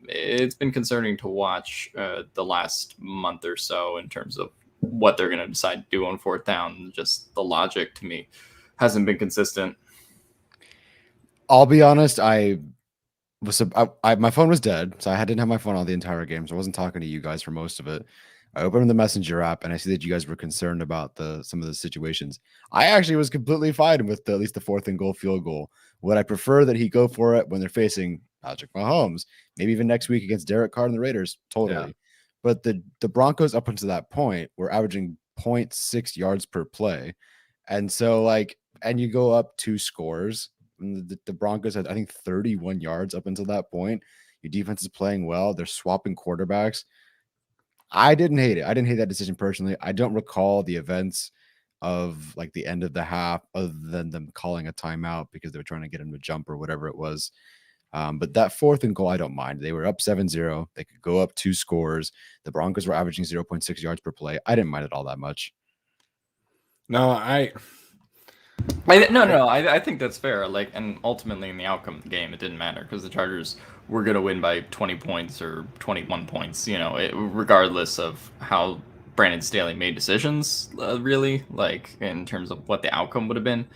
it's been concerning to watch the last month or so in terms of what they're going to decide to do on 4th down. Just the logic to me hasn't been consistent. I'll be honest. My phone was dead, so I didn't have my phone on the entire game, so I wasn't talking to you guys for most of it. I opened the Messenger app and I see that you guys were concerned about some of the situations. I actually was completely fine with at least the 4th and goal field goal. Would I prefer that he go for it when they're facing Patrick Mahomes, maybe even next week against Derek Carr and the Raiders? Totally. Yeah. But the Broncos up until that point were averaging 0.6 yards per play. And so, like, and you go up 2 scores. The Broncos had, I think, 31 yards up until that point. Your defense is playing well. They're swapping quarterbacks. I didn't hate it. I didn't hate that decision personally. I don't recall the events of like the end of the half other than them calling a timeout because they were trying to get him to jump or whatever it was. But that 4th and goal, I don't mind. They were up 7-0. They could go up 2 scores. The Broncos were averaging 0.6 yards per play. I didn't mind it all that much. No, I think that's fair. Like, and ultimately in the outcome of the game, it didn't matter because the Chargers were going to win by 20 points or 21 points, regardless of how Brandon Staley made decisions, really, like in terms of what the outcome would have been.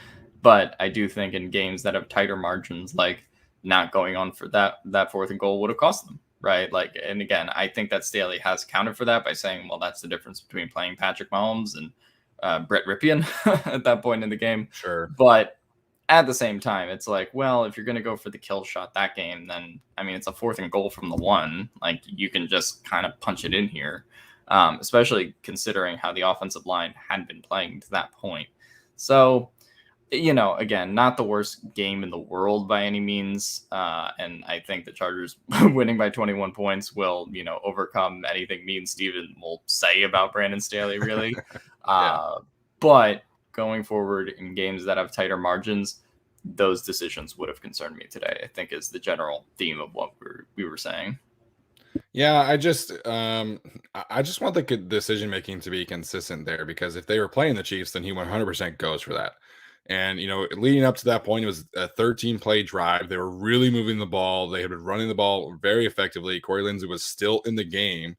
But I do think in games that have tighter margins, like not going on for that 4th and goal would have cost them, right? Like, and again, I think that Staley has counted for that by saying, well, that's the difference between playing Patrick Mahomes and Brett Ripien at that point in the game. Sure. But at the same time, it's like, well, if you're going to go for the kill shot that game, then, I mean, it's a 4th and goal from the 1. Like, you can just kind of punch it in here, especially considering how the offensive line had been playing to that point. So, again, not the worst game in the world by any means. And I think the Chargers winning by 21 points will, overcome anything me and Steven will say about Brandon Staley, really. Yeah. But going forward in games that have tighter margins, those decisions would have concerned me today, I think, is the general theme of what we were saying. Yeah, I just want the decision making to be consistent there, because if they were playing the Chiefs, then he 100% goes for that. And leading up to that point, it was a 13-play drive. They were really moving the ball. They had been running the ball very effectively. Corey Lindsey was still in the game,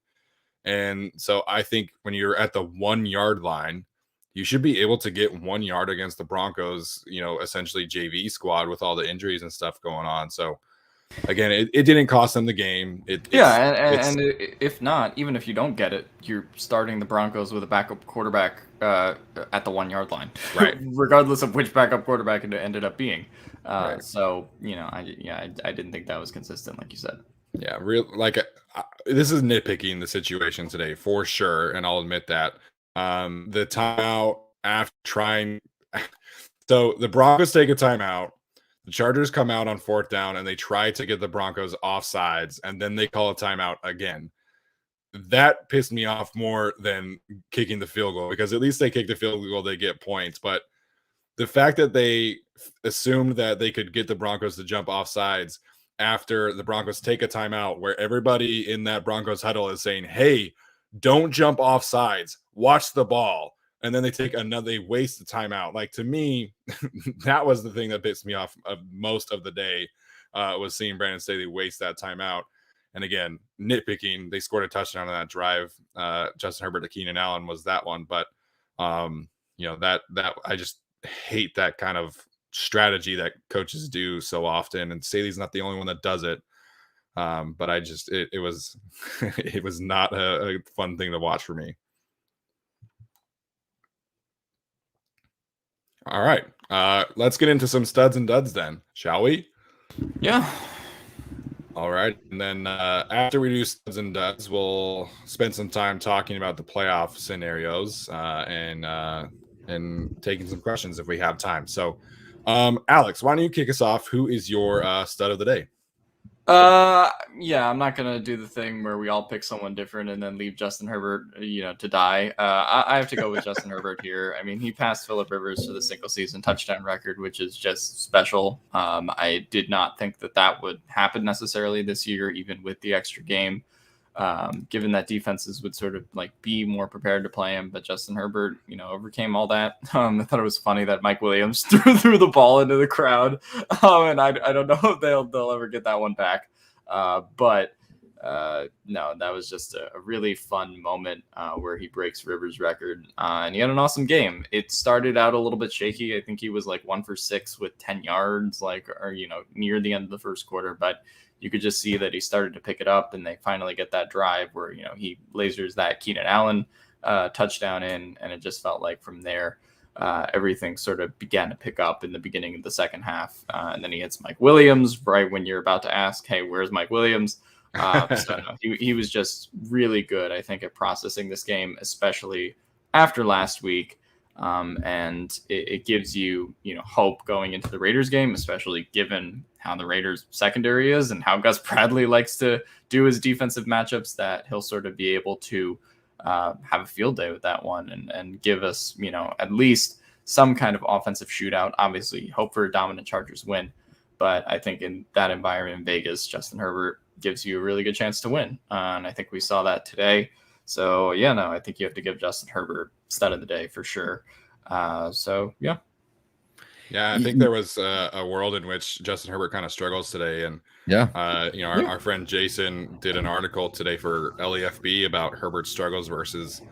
and so I think when you're at the 1-yard line, you should be able to get 1 yard against the Broncos, essentially JV squad with all the injuries and stuff going on. So again, it didn't cost them the game. And if not, even if you don't get it, you're starting the Broncos with a backup quarterback at the 1-yard line, right? Regardless of which backup quarterback it ended up being. Right. So I didn't think that was consistent, like you said. Yeah, this is nitpicking the situation today for sure, and I'll admit that. The timeout after trying, so the Broncos take a timeout. The Chargers come out on 4th down and they try to get the Broncos offsides, and then they call a timeout again. That pissed me off more than kicking the field goal, because at least they kick the field goal, they get points. But the fact that they assumed that they could get the Broncos to jump offsides after the Broncos take a timeout, where everybody in that Broncos huddle is saying, hey, don't jump offsides, watch the ball. And then they waste the timeout. Like, to me, that was the thing that pissed me off of most of the day, was seeing Brandon Staley waste that timeout. And again, nitpicking, they scored a touchdown on that drive. Justin Herbert to Keenan Allen was that one. But, that I just hate that kind of strategy that coaches do so often. And Staley's not the only one that does it. But it was it was not a fun thing to watch for me. All right, let's get into some studs and duds then, shall we? Yeah. All right, and then after we do studs and duds, we'll spend some time talking about the playoff scenarios and taking some questions if we have time. So, Alex, why don't you kick us off? Who is your stud of the day? Yeah, I'm not gonna do the thing where we all pick someone different and then leave Justin Herbert, to die. I have to go with Justin Herbert here. I mean, he passed Phillip Rivers for the single season touchdown record, which is just special. I did not think that would happen necessarily this year, even with the extra game, given that defenses would sort of like be more prepared to play him. But Justin Herbert, overcame all that. I thought it was funny that Mike Williams threw the ball into the crowd, and I don't know if they'll ever get that one back. But no, that was just a really fun moment where he breaks Rivers' record, and he had an awesome game. It started out a little bit shaky. I think he was like 1 for 6 with 10 yards, near the end of the first quarter, but you could just see that he started to pick it up, and they finally get that drive where, he lasers that Keenan Allen touchdown in, and it just felt like from there, everything sort of began to pick up in the beginning of the second half. And then he hits Mike Williams right when you're about to ask, hey, where's Mike Williams? So no, he was just really good, I think, at processing this game, especially after last week. And it gives you, hope going into the Raiders game, especially given how the Raiders secondary is and how Gus Bradley likes to do his defensive matchups, that he'll sort of be able to have a field day with that one and give us, at least some kind of offensive shootout. Obviously, hope for a dominant Chargers win. But I think in that environment in Vegas, Justin Herbert gives you a really good chance to win. And I think we saw that today. So, I think you have to give Justin Herbert stud of the day for sure. Yeah. Yeah, I think there was a world in which Justin Herbert kind of struggles today. And, our friend Jason did an article today for LEFB about Herbert's struggles versus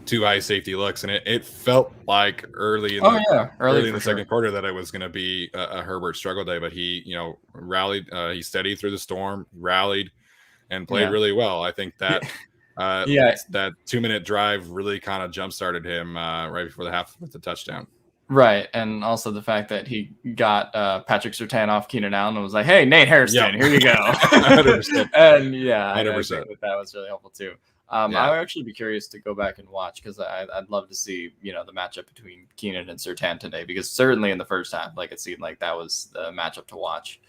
two high safety looks. And it felt like early in the second quarter that it was going to be a Herbert struggle day. But he, rallied, he steadied through the storm, rallied, and played really well. I think that that 2-minute drive really kind of jump started him right before the half with the touchdown. Right, and also the fact that he got Patrick Surtain off Keenan Allen and was like, "Hey, Nate Hairston, here you go." 100%. And 100%. I think that was really helpful too. I would actually be curious to go back and watch, because I'd love to see the matchup between Keenan and Surtain today, because certainly in the first half, it seemed like that was the matchup to watch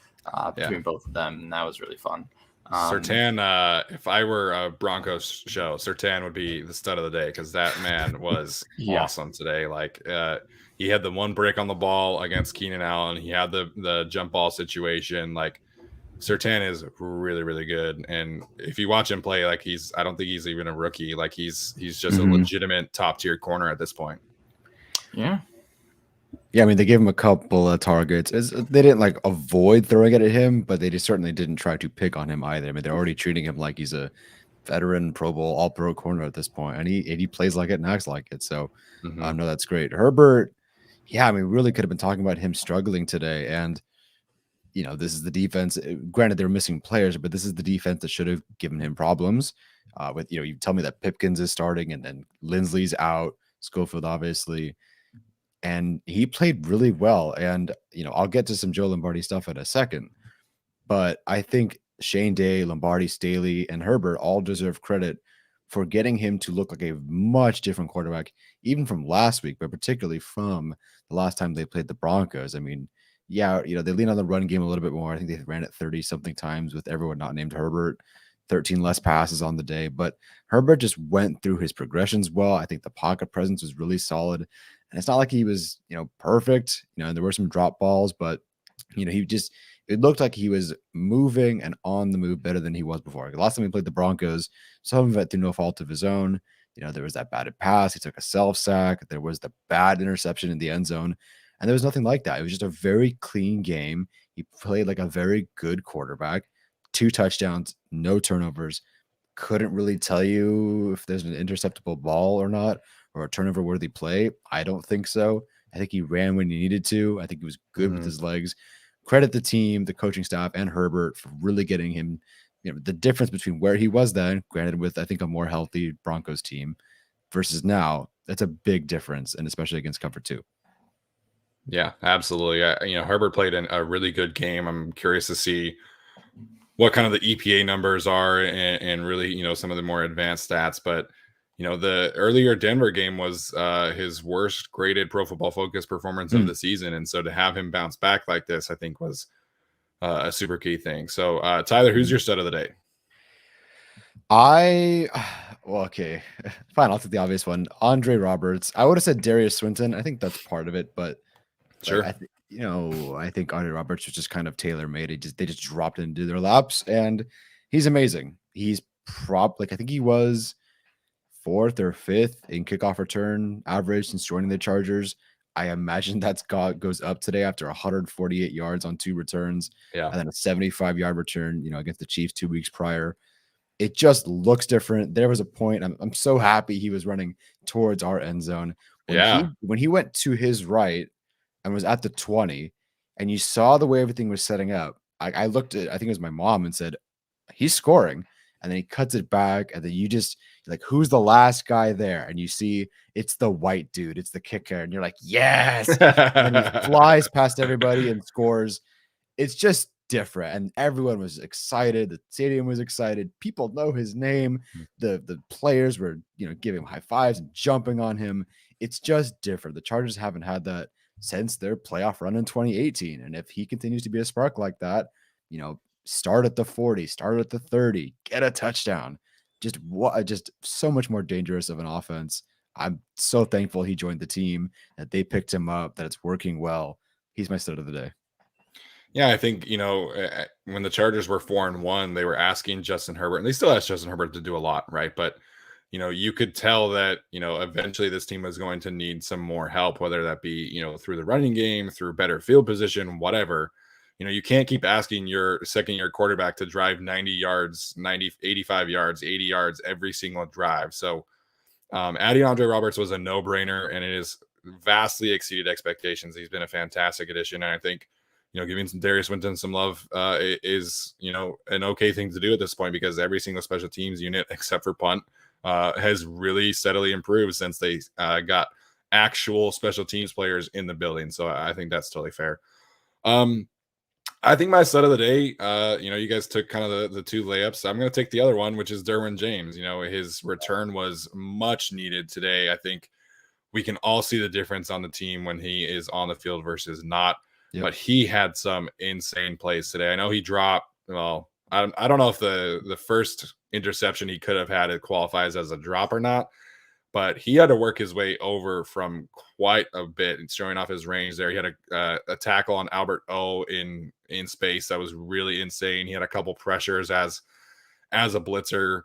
between both of them, and that was really fun. Surtain, if I were a Broncos show, Surtain would be the stud of the day, because that man was awesome today. He had the one break on the ball against Keenan Allen. He had the jump ball situation. Surtain is really, really good. And if you watch him play, I don't think he's even a rookie. He's just a legitimate top tier corner at this point. Yeah. Yeah, I mean, they gave him a couple of targets. They didn't avoid throwing it at him, but they just certainly didn't try to pick on him either. I mean, they're already treating him like he's a veteran Pro Bowl, all pro corner at this point, and he plays like it and acts like it. So no, that's great. Herbert, I mean, really could have been talking about him struggling today. And this is the defense. Granted, they're missing players, but this is the defense that should have given him problems. With you tell me that Pipkins is starting and then Lindsley's out, Schofield obviously. And he played really well. And, I'll get to some Joe Lombardi stuff in a second. But I think Shane Day, Lombardi, Staley, and Herbert all deserve credit for getting him to look like a much different quarterback, even from last week, but particularly from the last time they played the Broncos. I mean, they lean on the run game a little bit more. I think they ran it 30-something times with everyone not named Herbert, 13 less passes on the day. But Herbert just went through his progressions well. I think the pocket presence was really solid. And it's not like he was, perfect, and there were some drop balls, but, it looked like he was moving and on the move better than he was before. Last time he played the Broncos, some of it through no fault of his own. There was that batted pass. He took a self-sack. There was the bad interception in the end zone. And there was nothing like that. It was just a very clean game. He played like a very good quarterback. 2 touchdowns, no turnovers. Couldn't really tell you if there's an interceptable ball or not, or a turnover-worthy play. I don't think so. I think he ran when he needed to. I think he was good with his legs. Credit the team, the coaching staff, and Herbert for really getting him, the difference between where he was then, granted with, I think, a more healthy Broncos team, versus now. That's a big difference, and especially against Comfort 2. Yeah, absolutely. Herbert played a really good game. I'm curious to see what kind of the EPA numbers are and really, some of the more advanced stats. But, the earlier Denver game was his worst graded Pro Football Focus performance of the season. And so to have him bounce back like this, I think was a super key thing. So, Tyler, who's your stud of the day? Okay, fine. I'll take the obvious one. André Roberts. I would have said Darius Swinton. I think that's part of it, but sure. I think André Roberts was just kind of tailor-made. They just dropped into their laps, and he's amazing. He's I think he was 4th or 5th in kickoff return average since joining the Chargers. I imagine that's goes up today after 148 yards on 2 returns, and then a 75-yard return, against the Chiefs 2 weeks prior. It just looks different. There was a point. I'm so happy he was running towards our end zone. When he went to his right and was at the 20, and you saw the way everything was setting up, I looked at, I think it was my mom, and said, he's scoring. And then he cuts it back, and then you're like, who's the last guy there? And you see it's the white dude, it's the kicker, and you're like, yes. And then he flies past everybody and scores. It's just different, and everyone was excited. The stadium was excited. People know his name. The players were, giving him high fives and jumping on him. It's just different. The Chargers haven't had that since their playoff run in 2018. And if he continues to be a spark like that, start at the 40, start at the 30, get a touchdown. Just so much more dangerous of an offense. I'm so thankful he joined the team, that they picked him up, that it's working well. He's my stud of the day. Yeah, I think, when the Chargers were 4-1, they were asking Justin Herbert, and they still ask Justin Herbert to do a lot, right? But, you could tell that, eventually this team was going to need some more help, whether that be, through the running game, through better field position, whatever. You can't keep asking your second-year quarterback to drive 90 yards, 90, 85 yards, 80 yards every single drive. So adding André Roberts was a no-brainer, and it has vastly exceeded expectations. He's been a fantastic addition, and I think, giving Darius Winton some love is, an okay thing to do at this point, because every single special teams unit except for punt has really steadily improved since they got actual special teams players in the building. So I think that's totally fair. I think my stud of the day, you guys took kind of the two layups. I'm going to take the other one, which is Derwin James. His return was much needed today. I think we can all see the difference on the team when he is on the field versus not. Yep. But he had some insane plays today. I know he dropped, well, I don't know if the first interception he could have had, it qualifies as a drop or not, but he had to work his way over from quite a bit and showing off his range there. He had a tackle on Albert O in space that was really insane. He had a couple pressures as a blitzer.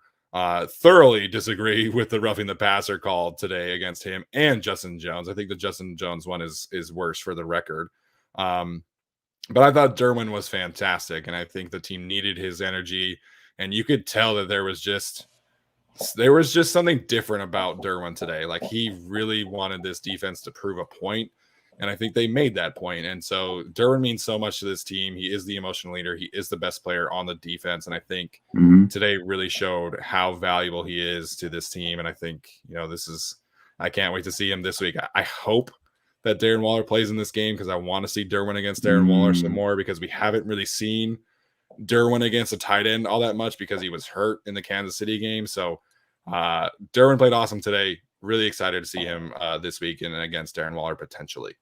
Thoroughly disagree with the roughing the passer call today against him and Justin Jones. I think the Justin Jones one is worse for the record. But I thought Derwin was fantastic, and I think the team needed his energy, and you could tell that there was just something different about Derwin today. Like, he really wanted this defense to prove a point, and I think they made that point. And so Derwin means so much to this team. He is the emotional leader. He is the best player on the defense, and I think today really showed how valuable he is to this team. And I think, I can't wait to see him this week. I hope that Darren Waller plays in this game, because I want to see Derwin against Darren Waller some more, because we haven't really seen Derwin against a tight end all that much because he was hurt in the Kansas City game. So Derwin played awesome today. Really excited to see him this week and against Darren Waller potentially.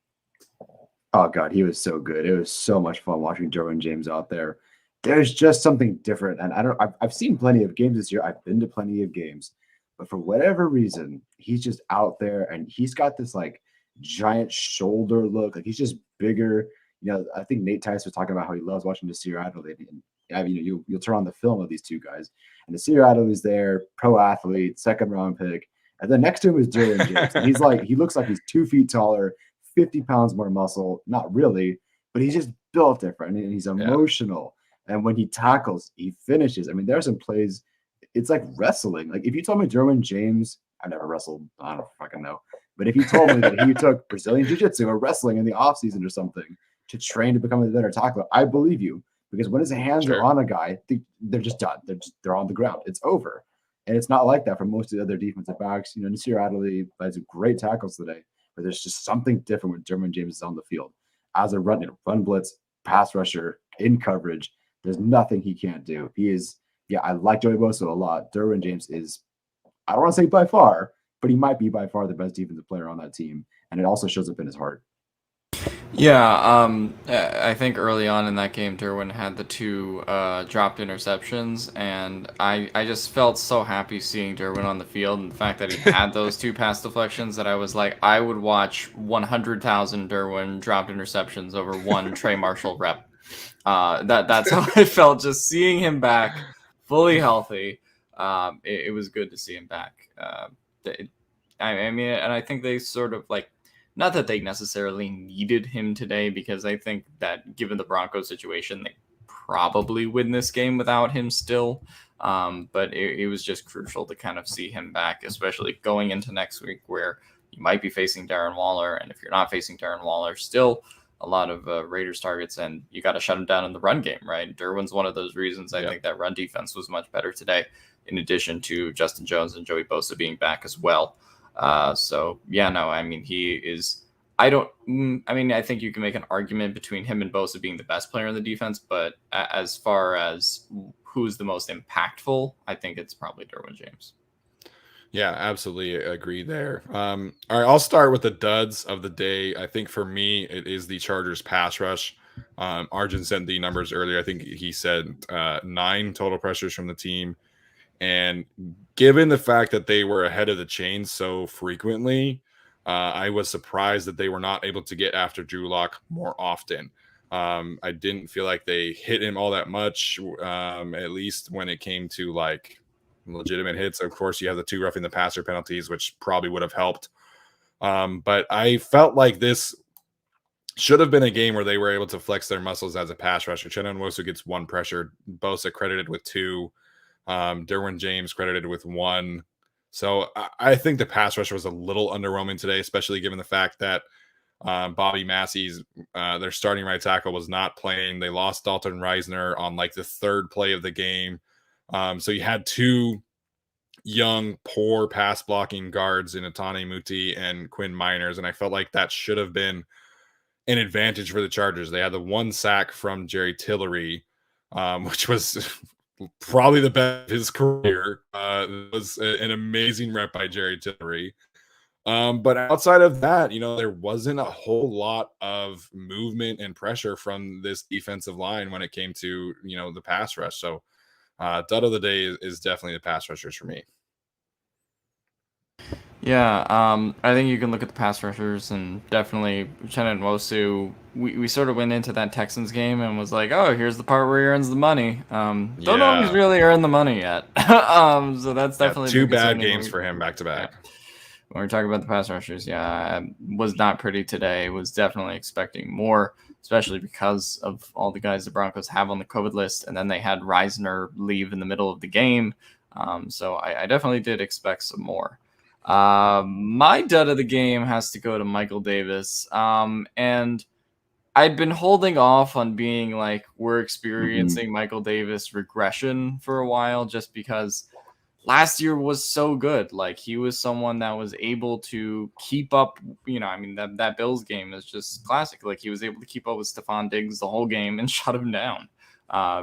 Oh God, he was so good. It was so much fun watching Derwin James out there. There's just something different. And I've seen plenty of games this year. I've been to plenty of games, but for whatever reason, he's just out there, and he's got this like giant shoulder look. Like, he's just bigger. I think Nate Tice was talking about how he loves watching Nasir Adderley. And you'll turn on the film of these two guys, and Nasir Adderley's there, pro athlete, second round pick, and then next to him is Derwin James. And he looks like he's 2 feet taller, 50 pounds more muscle. Not really, but he's just built different, and he's emotional. Yeah. And when he tackles, he finishes. I mean, there are some plays. It's like wrestling. Like, if you told me Derwin James, I've never wrestled, I don't fucking know. But if you told me that he took Brazilian Jiu-Jitsu or wrestling in the offseason or something to train to become a better tackler, I believe you. Because when his hands are on a guy, they're just done. They're on the ground. It's over. And it's not like that for most of the other defensive backs. Nasir Adderley has great tackles today, but there's just something different when Derwin James is on the field. As a run blitz, pass rusher, in coverage, there's nothing he can't do. He is, I like Joey Bosa a lot. Derwin James is, I don't want to say by far, but he might be by far the best defensive player on that team. And it also shows up in his heart. Yeah, I think early on in that game, Derwin had the 2 dropped interceptions, and I just felt so happy seeing Derwin on the field, and the fact that he had those 2 pass deflections, that I was like, I would watch 100,000 Derwin dropped interceptions over 1 Trey Marshall rep. That's how I felt, just seeing him back, fully healthy. It was good to see him back. I mean, and I think they sort of like, not that they necessarily needed him today, because I think that given the Broncos situation, they probably win this game without him still. But it was just crucial to kind of see him back, especially going into next week where you might be facing Darren Waller. And if you're not facing Darren Waller, still a lot of Raiders targets, and you got to shut him down in the run game, right? Derwin's one of those reasons I think that run defense was much better today, in addition to Justin Jones and Joey Bosa being back as well. I mean, he is, I think you can make an argument between him and Bosa being the best player in the defense, but as far as who's the most impactful, I think it's probably Derwin James. Yeah, absolutely agree there. All right, I'll start with the duds of the day. I think for me, it is the Chargers pass rush. Arjun sent the numbers earlier. I think he said 9 total pressures from the team. And given the fact that they were ahead of the chain so frequently, I was surprised that they were not able to get after Drew Lock more often. I didn't feel like they hit him all that much, at least when it came to like legitimate hits. Of course, you have the 2 roughing the passer penalties, which probably would have helped. But I felt like this should have been a game where they were able to flex their muscles as a pass rusher. Chenna Nwosu gets 1 pressure, Bosa credited with 2, Derwin James credited with 1. So I think the pass rush was a little underwhelming today, especially given the fact that Bobby Massey's their starting right tackle was not playing. They lost Dalton Reisner on like the 3rd play of the game. So you had 2 young, poor pass blocking guards in Atane Muti and Quinn Miners, and I felt like that should have been an advantage for the Chargers. They had the 1 sack from Jerry Tillery, which was probably the best of his career. It was an amazing rep by Jerry Tillery. But outside of that, there wasn't a whole lot of movement and pressure from this defensive line when it came to, the pass rush. So dud of the day is definitely the pass rushers for me. Yeah, I think you can look at the pass rushers and definitely Chenna Nwosu. We sort of went into that Texans game and was like, oh, here's the part where he earns the money. Don't know if he's really earned the money yet. So that's definitely 2 bad games for him back to back. When we're talking about the pass rushers, was not pretty today. Was definitely expecting more, especially because of all the guys the Broncos have on the COVID list, and then they had Reisner leave in the middle of the game. So I definitely did expect some more. My dud of the game has to go to Michael Davis. And I'd been holding off on being like, we're experiencing Michael Davis regression for a while, just because last year was so good. Like, he was someone that was able to keep up, that Bills game is just classic. Like, he was able to keep up with Stephon Diggs the whole game and shut him down.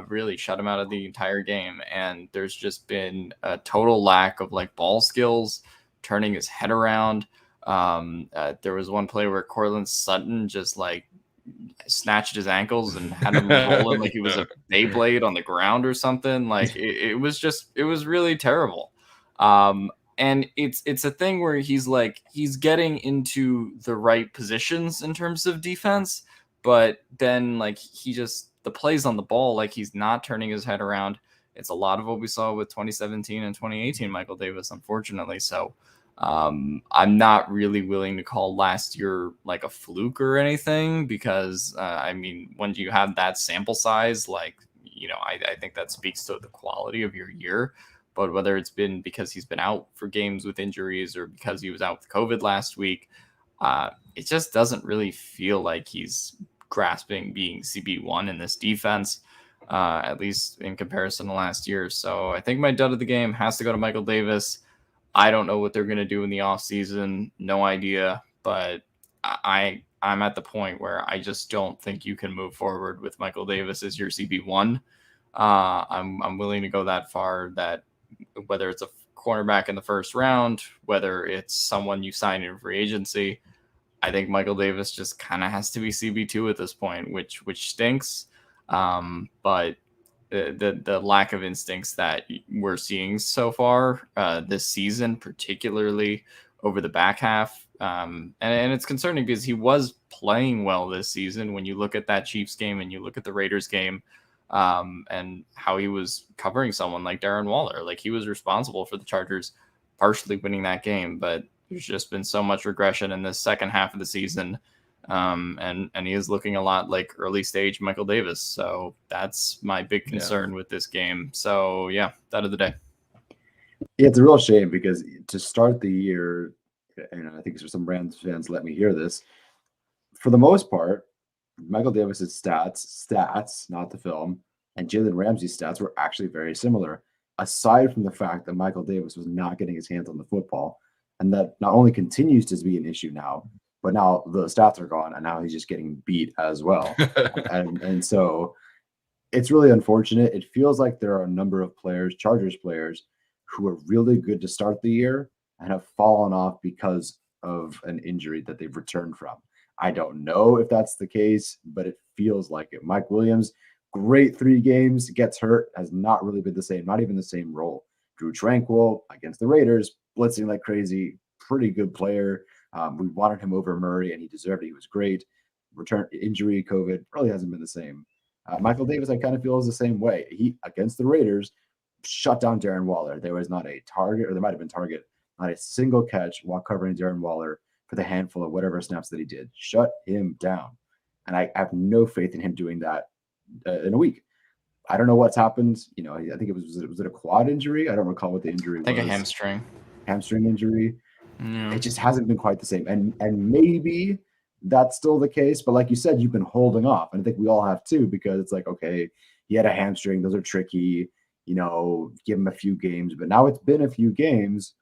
Really shut him out of the entire game. And there's just been a total lack of like ball skills, turning his head around. There was one play where Cortland Sutton just like snatched his ankles and had him rolling like he was a Beyblade on the ground or something. Like it was really terrible. And it's a thing where he's getting into the right positions in terms of defense, but then like the plays on the ball, like he's not turning his head around. It's a lot of what we saw with 2017 and 2018 Michael Davis, unfortunately. So I'm not really willing to call last year like a fluke or anything, because when you have that sample size, like, I think that speaks to the quality of your year. But whether it's been because he's been out for games with injuries or because he was out with COVID last week, it just doesn't really feel like he's grasping being CB1 in this defense, at least in comparison to last year. So I think my dud of the game has to go to Michael Davis. I don't know what they're going to do in the offseason. No idea. But I'm at the point where I just don't think you can move forward with Michael Davis as your CB1. I'm willing to go that far that whether it's a cornerback in the first round, whether it's someone you sign in free agency, I think Michael Davis just kind of has to be CB2 at this point, which stinks. But the lack of instincts that we're seeing so far this season, particularly over the back half, and it's concerning because he was playing well this season. When you look at that Chiefs game and you look at the Raiders game, and how he was covering someone like Darren Waller, like he was responsible for the Chargers partially winning that game, but there's just been so much regression in this second half of the season. And he is looking a lot like early stage Michael Davis. So that's my big concern with this game. So that of the day. Yeah, it's a real shame because to start the year, and I think some Rams fans let me hear this, for the most part, Michael Davis's stats, not the film, and Jalen Ramsey's stats were actually very similar, aside from the fact that Michael Davis was not getting his hands on the football. And that not only continues to be an issue now, but now the stats are gone, and now he's just getting beat as well. and so it's really unfortunate. It feels like there are a number of players, Chargers players, who are really good to start the year and have fallen off because of an injury that they've returned from. I don't know if that's the case, but it feels like it. Mike Williams, great 3 games, gets hurt, has not really been the same, not even the same role. Drew Tranquil against the Raiders, blitzing like crazy, pretty good player. We wanted him over Murray, and he deserved it. He was great. Return injury, COVID, really hasn't been the same. Michael Davis, I kind of feel is the same way. He, against the Raiders, shut down Darren Waller. There was not a target, or there might have been target, not a single catch while covering Darren Waller for the handful of whatever snaps that he did. Shut him down. And I have no faith in him doing that in a week. I don't know what's happened. You know, I think was it a quad injury? I don't recall what the injury was. I think a hamstring. Hamstring injury. Yeah. It just hasn't been quite the same. And maybe that's still the case. But like you said, you've been holding off. And I think we all have too, because it's like, okay, he had a hamstring. Those are tricky. You know, give him a few games. But now it's been a few games,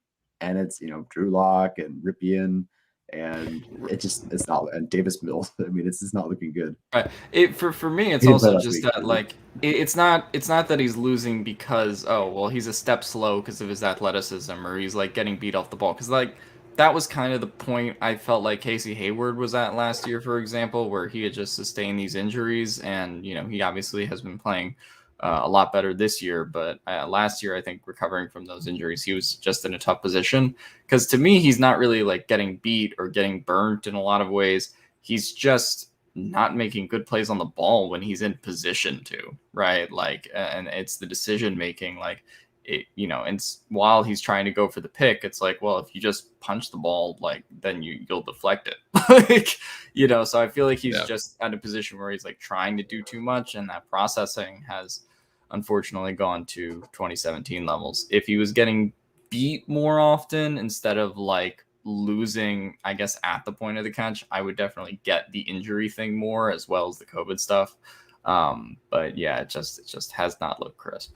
and it's, you know, Drew Lock and Ripien, and it's not, and Davis Mills. I mean, it's not looking good. Right. For me, it's also just that, like, it's not that he's losing because, oh, well, he's a step slow because of his athleticism, or he's like getting beat off the ball. Because, like, that was kind of the point I felt like Casey Hayward was at last year, for example, where he had just sustained these injuries, and, you know, he obviously has been playing a lot better this year, but last year, I think, recovering from those injuries, he was just in a tough position. Because to me, he's not really like getting beat or getting burnt in a lot of ways. He's just not making good plays on the ball when he's in position to, right? Like, and it's the decision making, like, it, you know, and while he's trying to go for the pick, it's like, well, if you just punch the ball, like, then you'll deflect it. Like, you know, so I feel like he's just at a position where he's like trying to do too much, and that processing has unfortunately gone to 2017 levels. If he was getting beat more often instead of like losing, I guess, at the point of the catch, I would definitely get the injury thing more, as well as the COVID stuff. But yeah, it just has not looked crisp.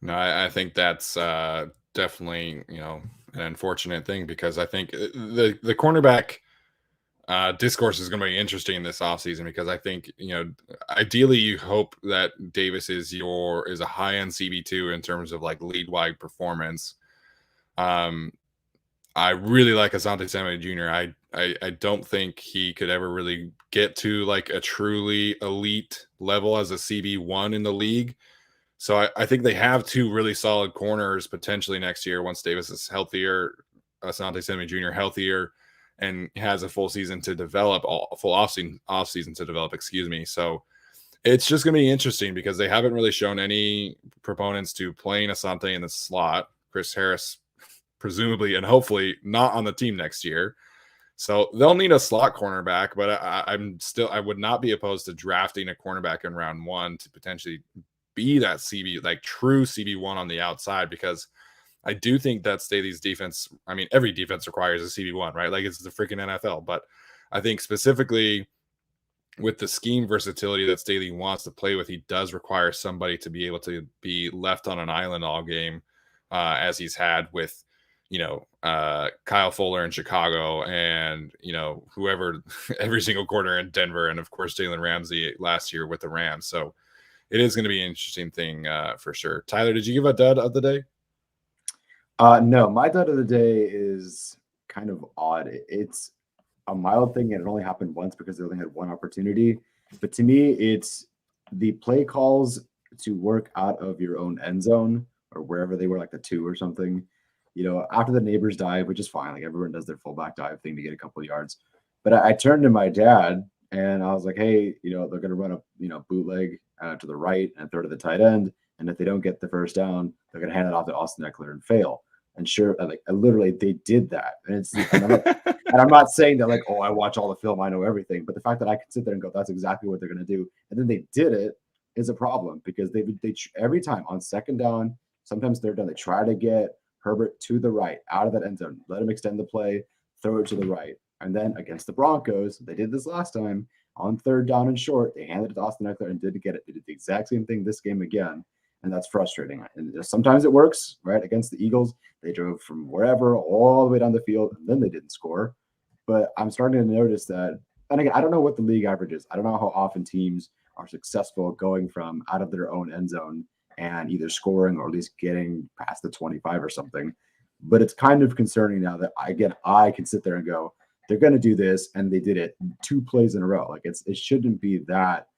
No, I think that's definitely, you know, an unfortunate thing, because I think the cornerback discourse is going to be interesting this offseason, because I think, you know, ideally you hope that Davis is a high-end CB2 in terms of like lead wide performance. I really like Asante Samuel Jr. I don't think he could ever really get to like a truly elite level as a CB1 in the league. So I think they have 2 really solid corners potentially next year once Davis is healthier, Asante Samuel Jr. healthier, and has a full season to develop, full off season to develop, excuse me. So it's just going to be interesting, because they haven't really shown any proponents to playing Asante in the slot. Chris Harris, presumably and hopefully not on the team next year. So they'll need a slot cornerback, but I would not be opposed to drafting a cornerback in round 1 to potentially be that CB, like true CB1 on the outside, because I do think that Staley's defense, I mean, every defense requires a CB1, right? Like, it's the freaking NFL. But I think specifically with the scheme versatility that Staley wants to play with, he does require somebody to be able to be left on an island all game, as he's had with, you know, Kyle Fuller in Chicago, and, you know, whoever, every single quarter in Denver, and of course Jalen Ramsey last year with the Rams. So it is going to be an interesting thing for sure. Tyler, did you give a dud of the day? No, my dud of the day is kind of odd. It's a mild thing, and it only happened once because they only had one opportunity. But to me, it's the play calls to work out of your own end zone, or wherever they were, like the 2 or something. You know, after the neighbors dive, which is fine. Like, everyone does their fullback dive thing to get a couple of yards. But I turned to my dad and I was like, hey, you know, they're going to run a, you know, bootleg to the right and throw to the tight end. And if they don't get the first down, they're going to hand it off to Austin Eckler and fail. And sure, like, literally they did that. And I'm not saying that like, oh, I watch all the film, I know everything. But the fact that I can sit there and go, that's exactly what they're going to do, and then they did it, is a problem, because they every time on second down, sometimes third down, they try to get Herbert to the right, out of that end zone, let him extend the play, throw it to the right. And then against the Broncos, they did this last time on third down and short. They handed it to Austin Eckler and didn't get it. They did the exact same thing this game again. And that's frustrating. And sometimes it works, right? Against the Eagles, they drove from wherever all the way down the field, and then they didn't score. but I'm starting to notice that. And again, I don't know what the league average is. I don't know how often teams are successful going from out of their own end zone and either scoring or at least getting past the 25 or something. But it's kind of concerning now that I can sit there and go, they're going to do this, and they did it 2 plays in a row. Like it shouldn't be that.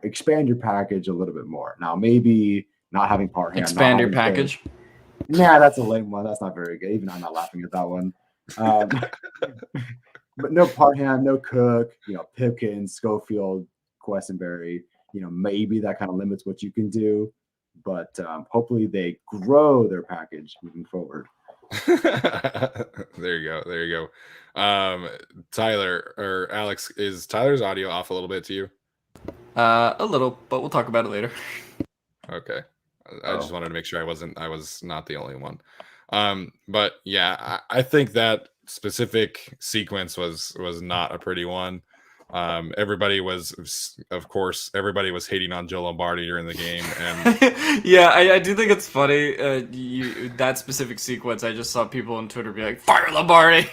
Expand your package a little bit more. Now, maybe not having part hand. Expand your package. Nah, that's a lame one. That's not very good. Even I'm not laughing at that one. But no part hand, no Cook. Pipkins, Schofield, Questenberry. Maybe that kind of limits what you can do. But hopefully they grow their package moving forward. There you go. Tyler or Alex, is Tyler's audio off a little bit to you? A little, but we'll talk about it later. Okay. I just wanted to make sure I was not the only one. But yeah, I think that specific sequence was not a pretty one. Everybody was hating on Joe Lombardi during the game, and yeah, I do think it's funny. That specific sequence, I just saw people on Twitter be like, "Fire Lombardi!"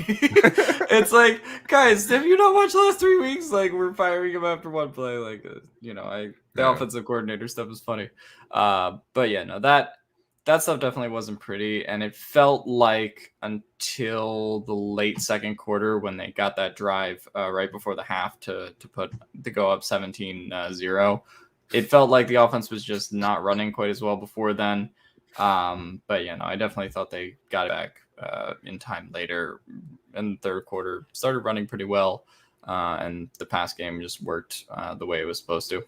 It's like, guys, have you not watched the last 3 weeks? Like, we're firing him after one play. Like, the offensive coordinator stuff is funny. But yeah, no, that stuff definitely wasn't pretty, and it felt like until the late second quarter when they got that drive right before the half to go up 17-0, it felt like the offense was just not running quite as well before then. But yeah, no, I definitely thought they got it back in time later in the third quarter, started running pretty well, and the pass game just worked the way it was supposed to.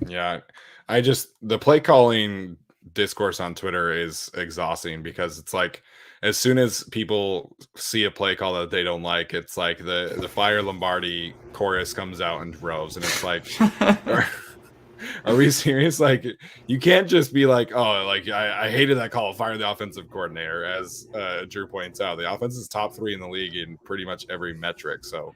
Yeah, the play calling discourse on Twitter is exhausting because it's like as soon as people see a play call that they don't like, it's like the Fire Lombardi chorus comes out in droves, and it's like, are we serious? Like, you can't just be like, oh, like I hated that call, fire the offensive coordinator. As Drew points out, the offense is top 3 in the league in pretty much every metric. So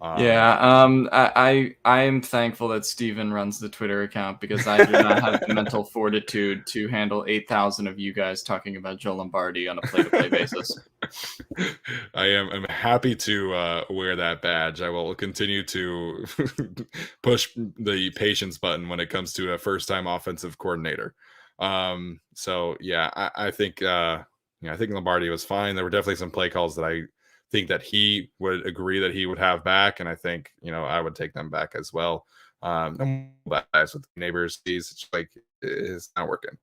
I am thankful that Steven runs the Twitter account because I do not have the mental fortitude to handle 8,000 of you guys talking about Joe Lombardi on a play-to-play basis. I'm happy to wear that badge. I will continue to push the patience button when it comes to a first-time offensive coordinator. So yeah, I think Lombardi was fine. There were definitely some play calls that I think that he would agree that he would have back, and I think I would take them back as well. Guys with neighbors, it's like it's not working.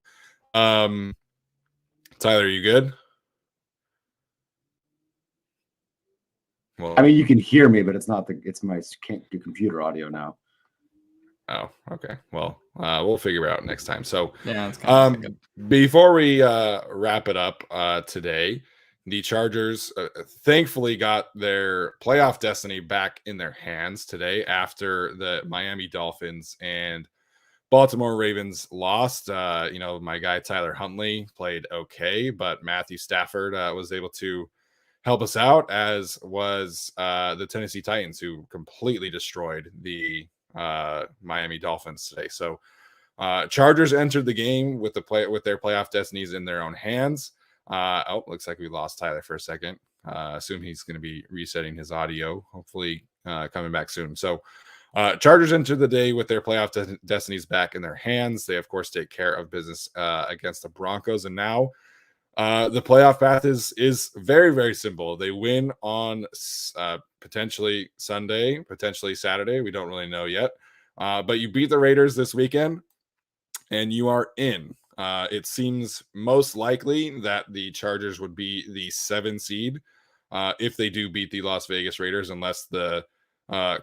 Tyler, you good? Well, I mean, you can hear me, but it's not it's my computer audio now. Oh, okay. Well, we'll figure it out next time. So yeah, it's kind of before we wrap it up today, the Chargers thankfully got their playoff destiny back in their hands today after the Miami Dolphins and Baltimore Ravens lost. My guy Tyler Huntley played okay, but Matthew Stafford was able to help us out, as was the Tennessee Titans, who completely destroyed the Miami Dolphins today. So Chargers entered the game with their playoff destinies in their own hands. Looks like we lost Tyler for a second. Assume he's going to be resetting his audio, hopefully coming back soon. So Chargers enter the day with their playoff destinies back in their hands. They, of course, take care of business against the Broncos. And now the playoff path is very, very simple. They win on potentially Sunday, potentially Saturday. We don't really know yet. But you beat the Raiders this weekend, and you are in. It seems most likely that the Chargers would be the 7 seed if they do beat the Las Vegas Raiders, unless the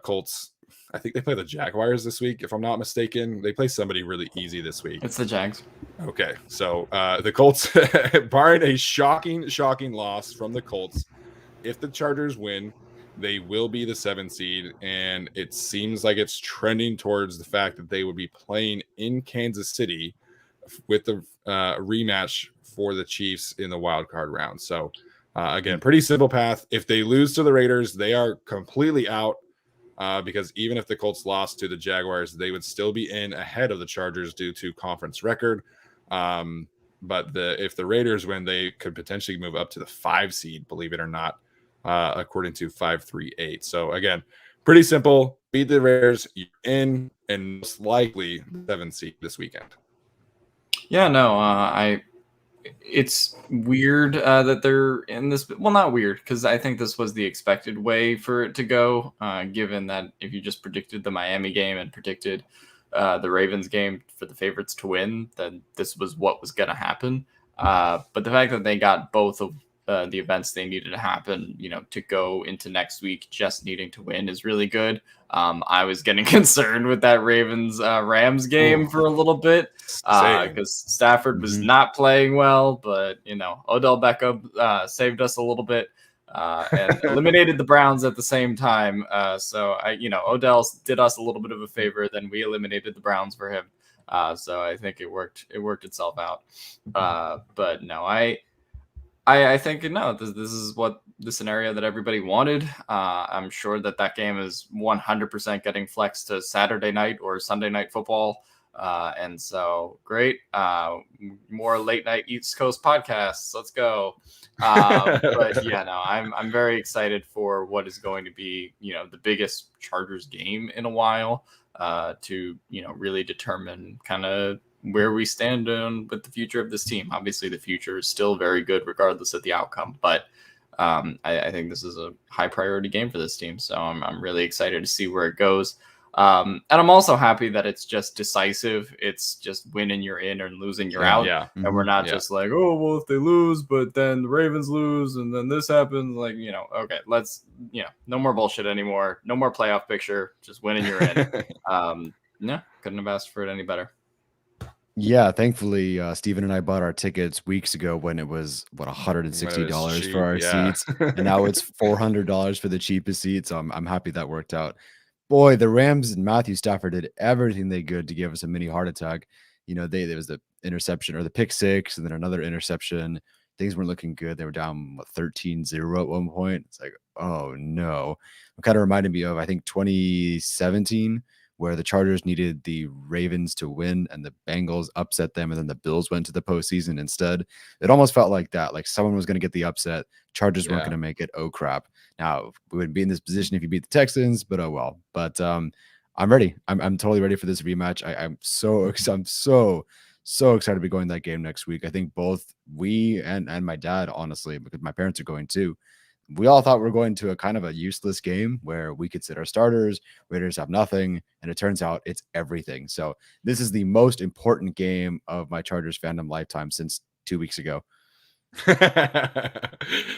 Colts, I think they play the Jaguars this week, if I'm not mistaken. They play somebody really easy this week. It's the Jags. Okay, so the Colts, barring a shocking loss from the Colts, if the Chargers win, they will be the 7 seed, and it seems like it's trending towards the fact that they would be playing in Kansas City with the rematch for the Chiefs in the wild card round. So again, pretty simple path. If they lose to the Raiders, they are completely out because even if the Colts lost to the Jaguars, they would still be in ahead of the Chargers due to conference record. But if the Raiders win, they could potentially move up to the 5 seed, believe it or not. according to 538. So again, pretty simple. Beat the Raiders, you're in, and most likely the 7th seed this weekend. Yeah, no, it's weird that they're in this. Well, not weird, because I think this was the expected way for it to go, given that if you just predicted the Miami game and predicted the Ravens game for the favorites to win, then this was what was going to happen. But the fact that they got both of the events they needed to happen, to go into next week just needing to win is really good. I was getting concerned with that Ravens Rams game for a little bit because Stafford was not playing well, but Odell Beckham saved us a little bit and eliminated the Browns at the same time. So Odell did us a little bit of a favor, then we eliminated the Browns for him. So I think it worked itself out. But no, I think this is what the scenario that everybody wanted. I'm sure that game is 100% getting flexed to Saturday night or Sunday night football. And so great. More late night East Coast podcasts. Let's go. But yeah, no, I'm very excited for what is going to be, the biggest Chargers game in a while, to, really determine kind of where we stand with the future of this team. Obviously the future is still very good regardless of the outcome, but I think this is a high priority game for this team. So I'm really excited to see where it goes. And I'm also happy that it's just decisive. It's just winning you're in and losing you're out. Yeah. And we're not just like, oh, well, if they lose, but then the Ravens lose and then this happens, okay, let's, no more bullshit anymore. No more playoff picture, just winning you're in. Yeah, couldn't have asked for it any better. Yeah, thankfully, Steven and I bought our tickets weeks ago when it was $160 for our seats, and now it's $400 for the cheapest seat. So I'm happy that worked out. Boy, the Rams and Matthew Stafford did everything they could to give us a mini heart attack. There was the interception or the pick six, and then another interception. Things weren't looking good. They were down 13-0 at one point. It's like, oh no. It kind of reminded me of, I think, 2017. Where the Chargers needed the Ravens to win and the Bengals upset them, and then the Bills went to the postseason instead. It almost felt like that, like someone was going to get the upset. Chargers weren't going to make it. Oh crap! Now we wouldn't be in this position if you beat the Texans, but oh well. But I'm ready. I'm totally ready for this rematch. I'm so excited to be going to that game next week. I think both we and my dad, honestly, because my parents are going too. We all thought we were going to a kind of a useless game where we could sit our starters, Raiders have nothing, and it turns out it's everything. So this is the most important game of my Chargers fandom lifetime since 2 weeks ago.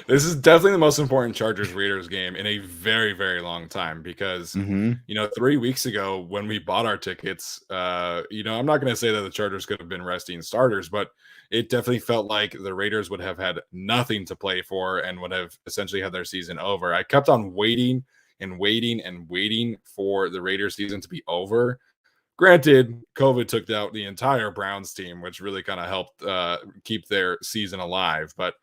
This is definitely the most important Chargers Raiders game in a very, very long time because 3 weeks ago when we bought our tickets, I'm not going to say that the Chargers could have been resting starters, but it definitely felt like the Raiders would have had nothing to play for and would have essentially had their season over. I kept on waiting and waiting and waiting for the Raiders season to be over. Granted, COVID took out the entire Browns team, which really kind of helped keep their season alive. But,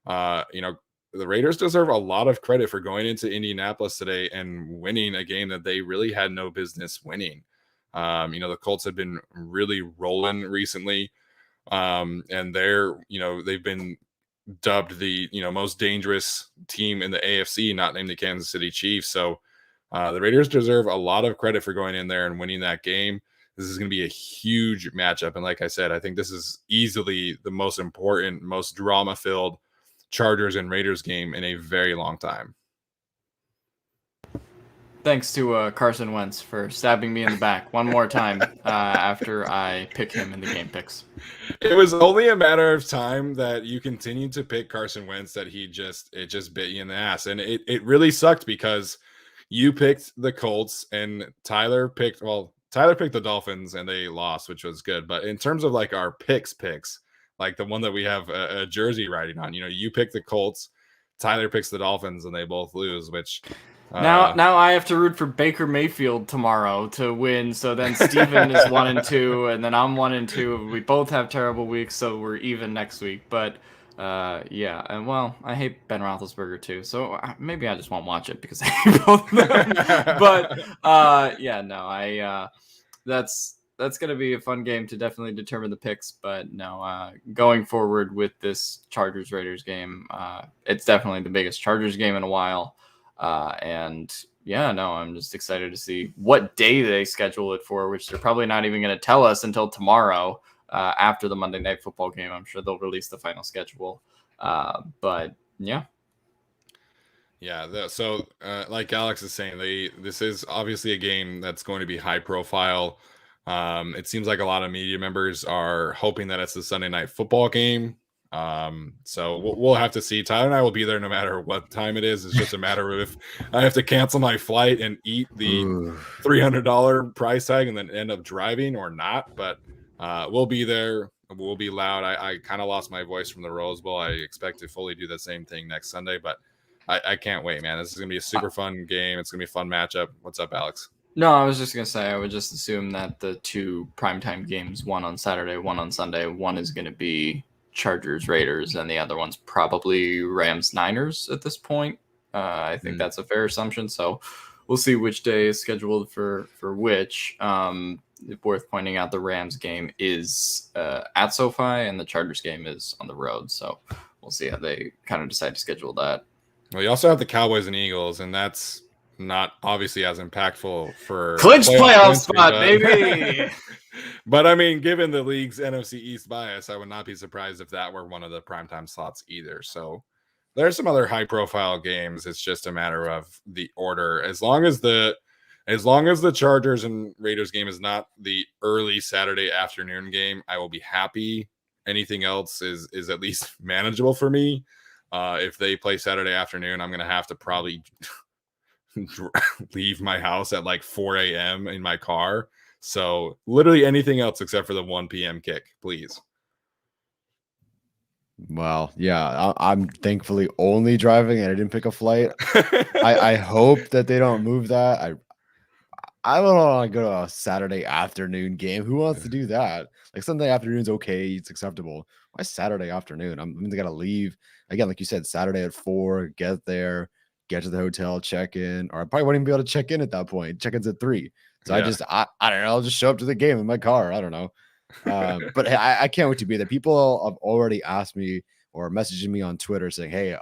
the Raiders deserve a lot of credit for going into Indianapolis today and winning a game that they really had no business winning. The Colts have been really rolling recently. And they've been dubbed the, most dangerous team in the AFC, not named the Kansas City Chiefs. So the Raiders deserve a lot of credit for going in there and winning that game. This is going to be a huge matchup. And like I said, I think this is easily the most important, most drama-filled Chargers and Raiders game in a very long time. Thanks to Carson Wentz for stabbing me in the back one more time after I pick him in the game picks. It was only a matter of time that you continued to pick Carson Wentz that it just bit you in the ass. And it really sucked because you picked the Colts and Tyler picked the Dolphins and they lost, which was good. But in terms of like our picks, like the one that we have a jersey riding on, you pick the Colts, Tyler picks the Dolphins and they both lose, which now I have to root for Baker Mayfield tomorrow to win. So then Steven is 1-2, and then I'm 1-2. We both have terrible weeks, so we're even next week. But yeah, and well, I hate Ben Roethlisberger too, so maybe I just won't watch it because I hate both of them. But yeah, no, that's that's going to be a fun game to definitely determine the picks. But no, going forward with this Chargers-Raiders game, it's definitely the biggest Chargers game in a while. And yeah, no, I'm just excited to see what day they schedule it for, which they're probably not even going to tell us until tomorrow after the Monday Night Football game. I'm sure they'll release the final schedule. But yeah. Yeah, so like Alex is saying, this is obviously a game that's going to be high profile. It seems like a lot of media members are hoping that it's the Sunday Night Football game. So we'll have to see. Tyler and I will be there no matter what time it is. It's just a matter of if I have to cancel my flight and eat the $300 price tag and then end up driving or not. But we'll be there. We'll be loud. I kind of lost my voice from the Rose Bowl. I expect to fully do the same thing next Sunday, but I can't wait, man. This is going to be a super fun game. It's going to be a fun matchup. What's up, Alex? No, I was just going to say, I would just assume that the two primetime games, one on Saturday, one on Sunday, one is going to be Chargers-Raiders, and the other one's probably Rams-Niners at this point. I think that's a fair assumption. So we'll see which day is scheduled for which. Worth pointing out, the Rams game is at SoFi, and the Chargers game is on the road. So we'll see how they kind of decide to schedule that. Well, you also have the Cowboys and Eagles, and that's not obviously as impactful for clinch playoff spot, baby. But I mean, given the league's NFC East bias, I would not be surprised if that were one of the primetime slots either. So there's some other high-profile games. It's just a matter of the order. As long as the Chargers and Raiders game is not the early Saturday afternoon game, I will be happy. Anything else is at least manageable for me. If they play Saturday afternoon, I'm going to have to probably leave my house at like 4 a.m. in my car. So literally anything else except for the 1 p.m. kick, please. Well, yeah, I'm thankfully only driving and I didn't pick a flight. I hope that they don't move that. I don't want to go to a Saturday afternoon game. Who wants to do that? Like Sunday afternoon's okay, it's acceptable. Why Saturday afternoon? I'm going to leave again, like you said, Saturday at 4. Get there, get to the hotel, check in, or I probably won't even be able to check in at that point. Check-in's at 3. So yeah. I don't know. I'll just show up to the game in my car. I don't know. But hey, I can't wait to be there. People have already asked me or messaging me on Twitter saying, "Hey,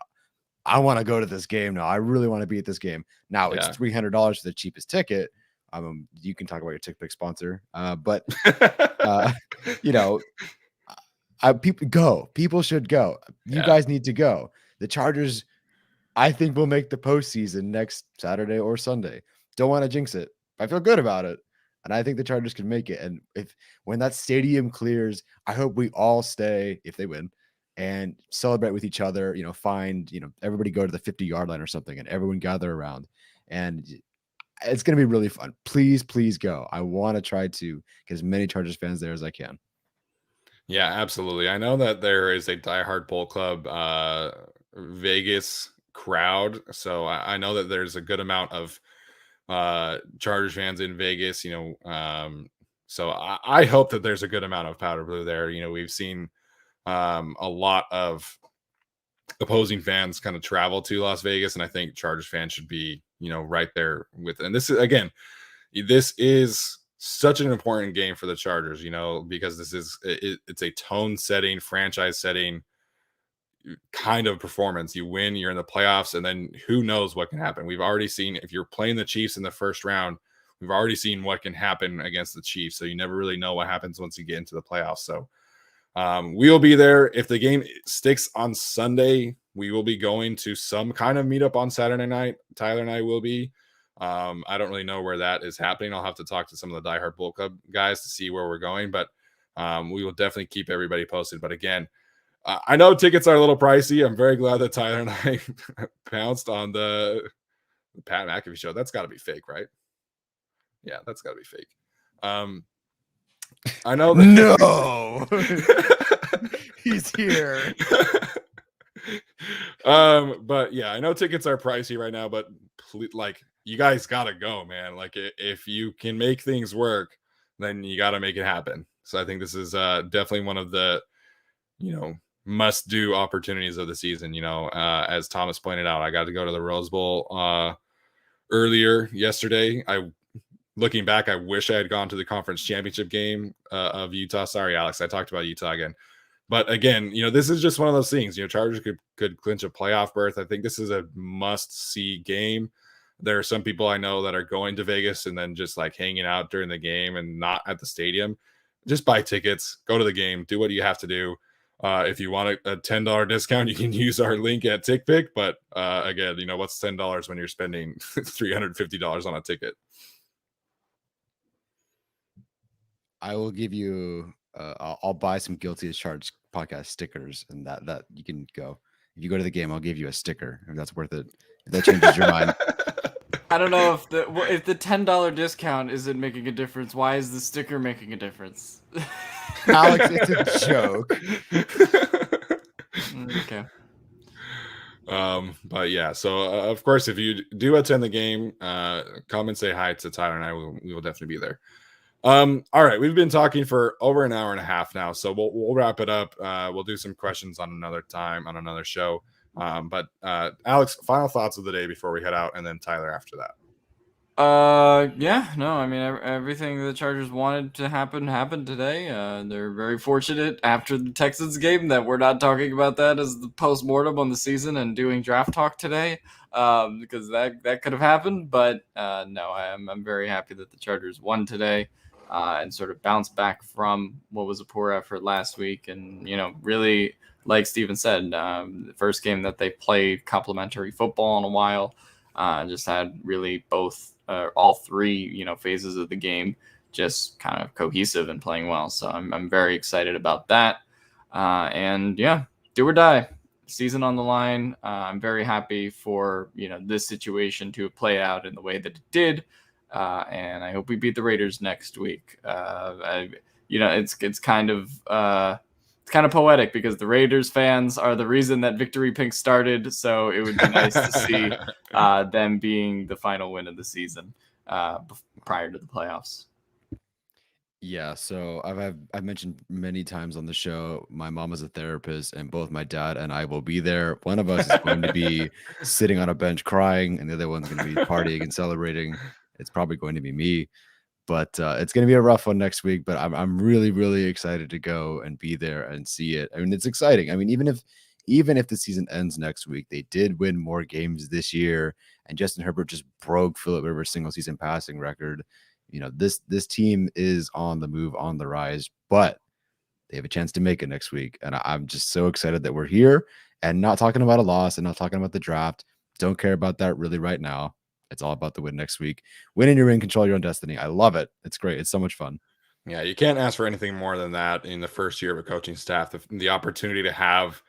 I want to go to this game now. I really want to be at this game." Now it's $300 for the cheapest ticket. You can talk about your TickPick sponsor, but you know, people should go. You guys need to go. The Chargers, I think, will make the postseason next Saturday or Sunday. Don't want to jinx it. I feel good about it, and I think the Chargers can make it. And when that stadium clears, I hope we all stay if they win and celebrate with each other. Everybody go to the 50-yard line or something, and everyone gather around. And it's going to be really fun. Please go. I want to try to get as many Chargers fans there as I can. Yeah, absolutely. I know that there is a diehard Bowl Club Vegas crowd. So I know that there's a good amount of Chargers fans in Vegas, so I hope that there's a good amount of powder blue there. We've seen a lot of opposing fans kind of travel to Las Vegas, and I think Chargers fans should be, right there with. And this is such an important game for the Chargers, because it's a tone setting, franchise setting kind of performance. You win, you're in the playoffs, and then who knows what can happen. We've already seen, if you're playing the Chiefs in the first round, we've already seen what can happen against the Chiefs. So you never really know what happens once you get into the playoffs. So we'll be there. If the game sticks on Sunday, we will be going to some kind of meetup on Saturday night. Tyler and I will be. I don't really know where that is happening. I'll have to talk to some of the diehard Bowl Club guys to see where we're going, but we will definitely keep everybody posted. But again, I know tickets are a little pricey. I'm very glad that Tyler and I pounced on the Pat McAfee show. That's got to be fake, right? Yeah, that's got to be fake. I know that. No, he's here. But yeah, I know tickets are pricey right now, but you guys got to go, man. Like if you can make things work, then you got to make it happen. So I think this is definitely one of the, must do opportunities of the season. As Thomas pointed out, I got to go to the Rose Bowl earlier yesterday. I looking back, I wish I had gone to the conference championship game of Utah. Sorry, Alex, I talked about Utah again. But again, this is just one of those things. Chargers could clinch a playoff berth. I think this is a must-see game. There are some people I know that are going to Vegas and then just like hanging out during the game and not at the stadium. Just buy tickets, go to the game, do what you have to do. If you want a $10 discount, you can use our link at TickPick. But again, what's $10 when you're spending $350 on a ticket? I will give you. I'll buy some Guilty as Charged podcast stickers, and that you can go. If you go to the game, I'll give you a sticker if that's worth it. If that changes your mind. I don't know if the $10 discount isn't making a difference. Why is the sticker making a difference? Alex, it's a joke. Okay. But yeah, so of course, if you do attend the game, come and say hi to Tyler and I. We will definitely be there. All right, we've been talking for over an hour and a half now, so we'll wrap it up. We'll do some questions on another time on another show. But Alex, final thoughts of the day before we head out, and then Tyler after that. Yeah, no, I mean, everything the Chargers wanted to happened today. They're very fortunate after the Texans game that we're not talking about that as the post-mortem on the season and doing draft talk today, because that could have happened. But no, I'm very happy that the Chargers won today and sort of bounced back from what was a poor effort last week. And, really, like Steven said, the first game that they played complimentary football in a while, just had really all three, phases of the game just kind of cohesive and playing well. So I'm very excited about that. And yeah, do or die season on the line. I'm very happy for, this situation to play out in the way that it did. And I hope we beat the Raiders next week. It's kind of poetic because the Raiders fans are the reason that Victory Pink started. So it would be nice to see them being the final win of the season prior to the playoffs. Yeah, so I've mentioned many times on the show, my mom is a therapist, and both my dad and I will be there. One of us is going to be sitting on a bench crying, and the other one's going to be partying and celebrating. It's probably going to be me. But it's going to be a rough one next week, but I'm really, really excited to go and be there and see it. I mean, it's exciting. I mean, even if the season ends next week, they did win more games this year, and Justin Herbert just broke Philip Rivers' single season passing record. This team is on the move, on the rise, but they have a chance to make it next week. And I'm just so excited that we're here and not talking about a loss and not talking about the draft. Don't care about that really right now. It's all about the win next week. Win and you win, control your own destiny. I love it. It's great. It's so much fun. Yeah, you can't ask for anything more than that in the first year of a coaching staff. The opportunity to have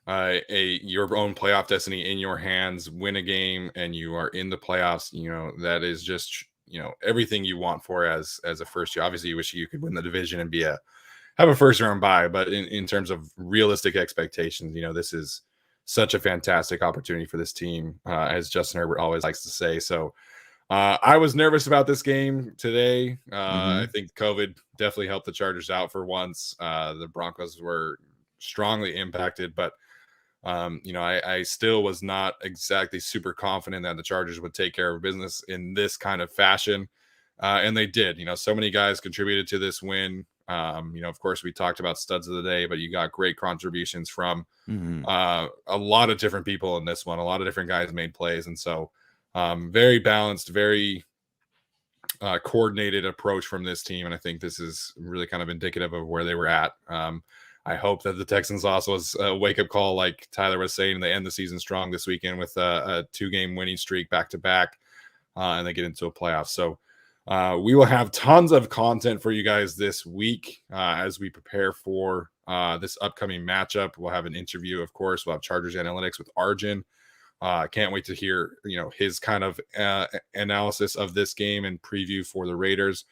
your own playoff destiny in your hands, win a game, and you are in the playoffs. That is just everything you want for as a first year. Obviously, you wish you could win the division and have a first round bye, but in terms of realistic expectations, this is such a fantastic opportunity for this team, as Justin Herbert always likes to say. So I was nervous about this game today. I think COVID definitely helped the Chargers out for once. The Broncos were strongly impacted, but I still was not exactly super confident that the Chargers would take care of business in this kind of fashion. And they did. So many guys contributed to this win. Of course, we talked about studs of the day, but you got great contributions from a lot of different people in this one. A lot of different guys made plays. And so very balanced, very coordinated approach from this team. And I think this is really kind of indicative of where they were at. I hope that the Texans also was a wake-up call, like Tyler was saying, and they end the season strong this weekend with a 2-game winning streak back-to-back, and they get into a playoff. So we will have tons of content for you guys this week as we prepare for this upcoming matchup. We'll have an interview, of course. We'll have Chargers Analytics with Arjun. Can't wait to hear his kind of analysis of this game and preview for the Raiders.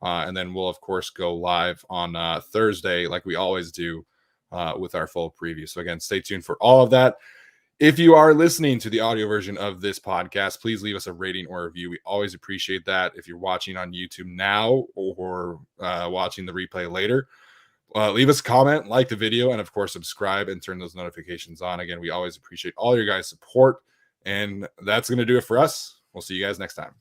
And then we'll, of course, go live on Thursday like we always do with our full preview. So, again, stay tuned for all of that. If you are listening to the audio version of this podcast, please leave us a rating or review. We always appreciate that. If you're watching on YouTube now or watching the replay later, leave us a comment, like the video, and, of course, subscribe and turn those notifications on. Again, we always appreciate all your guys' support. And that's going to do it for us. We'll see you guys next time.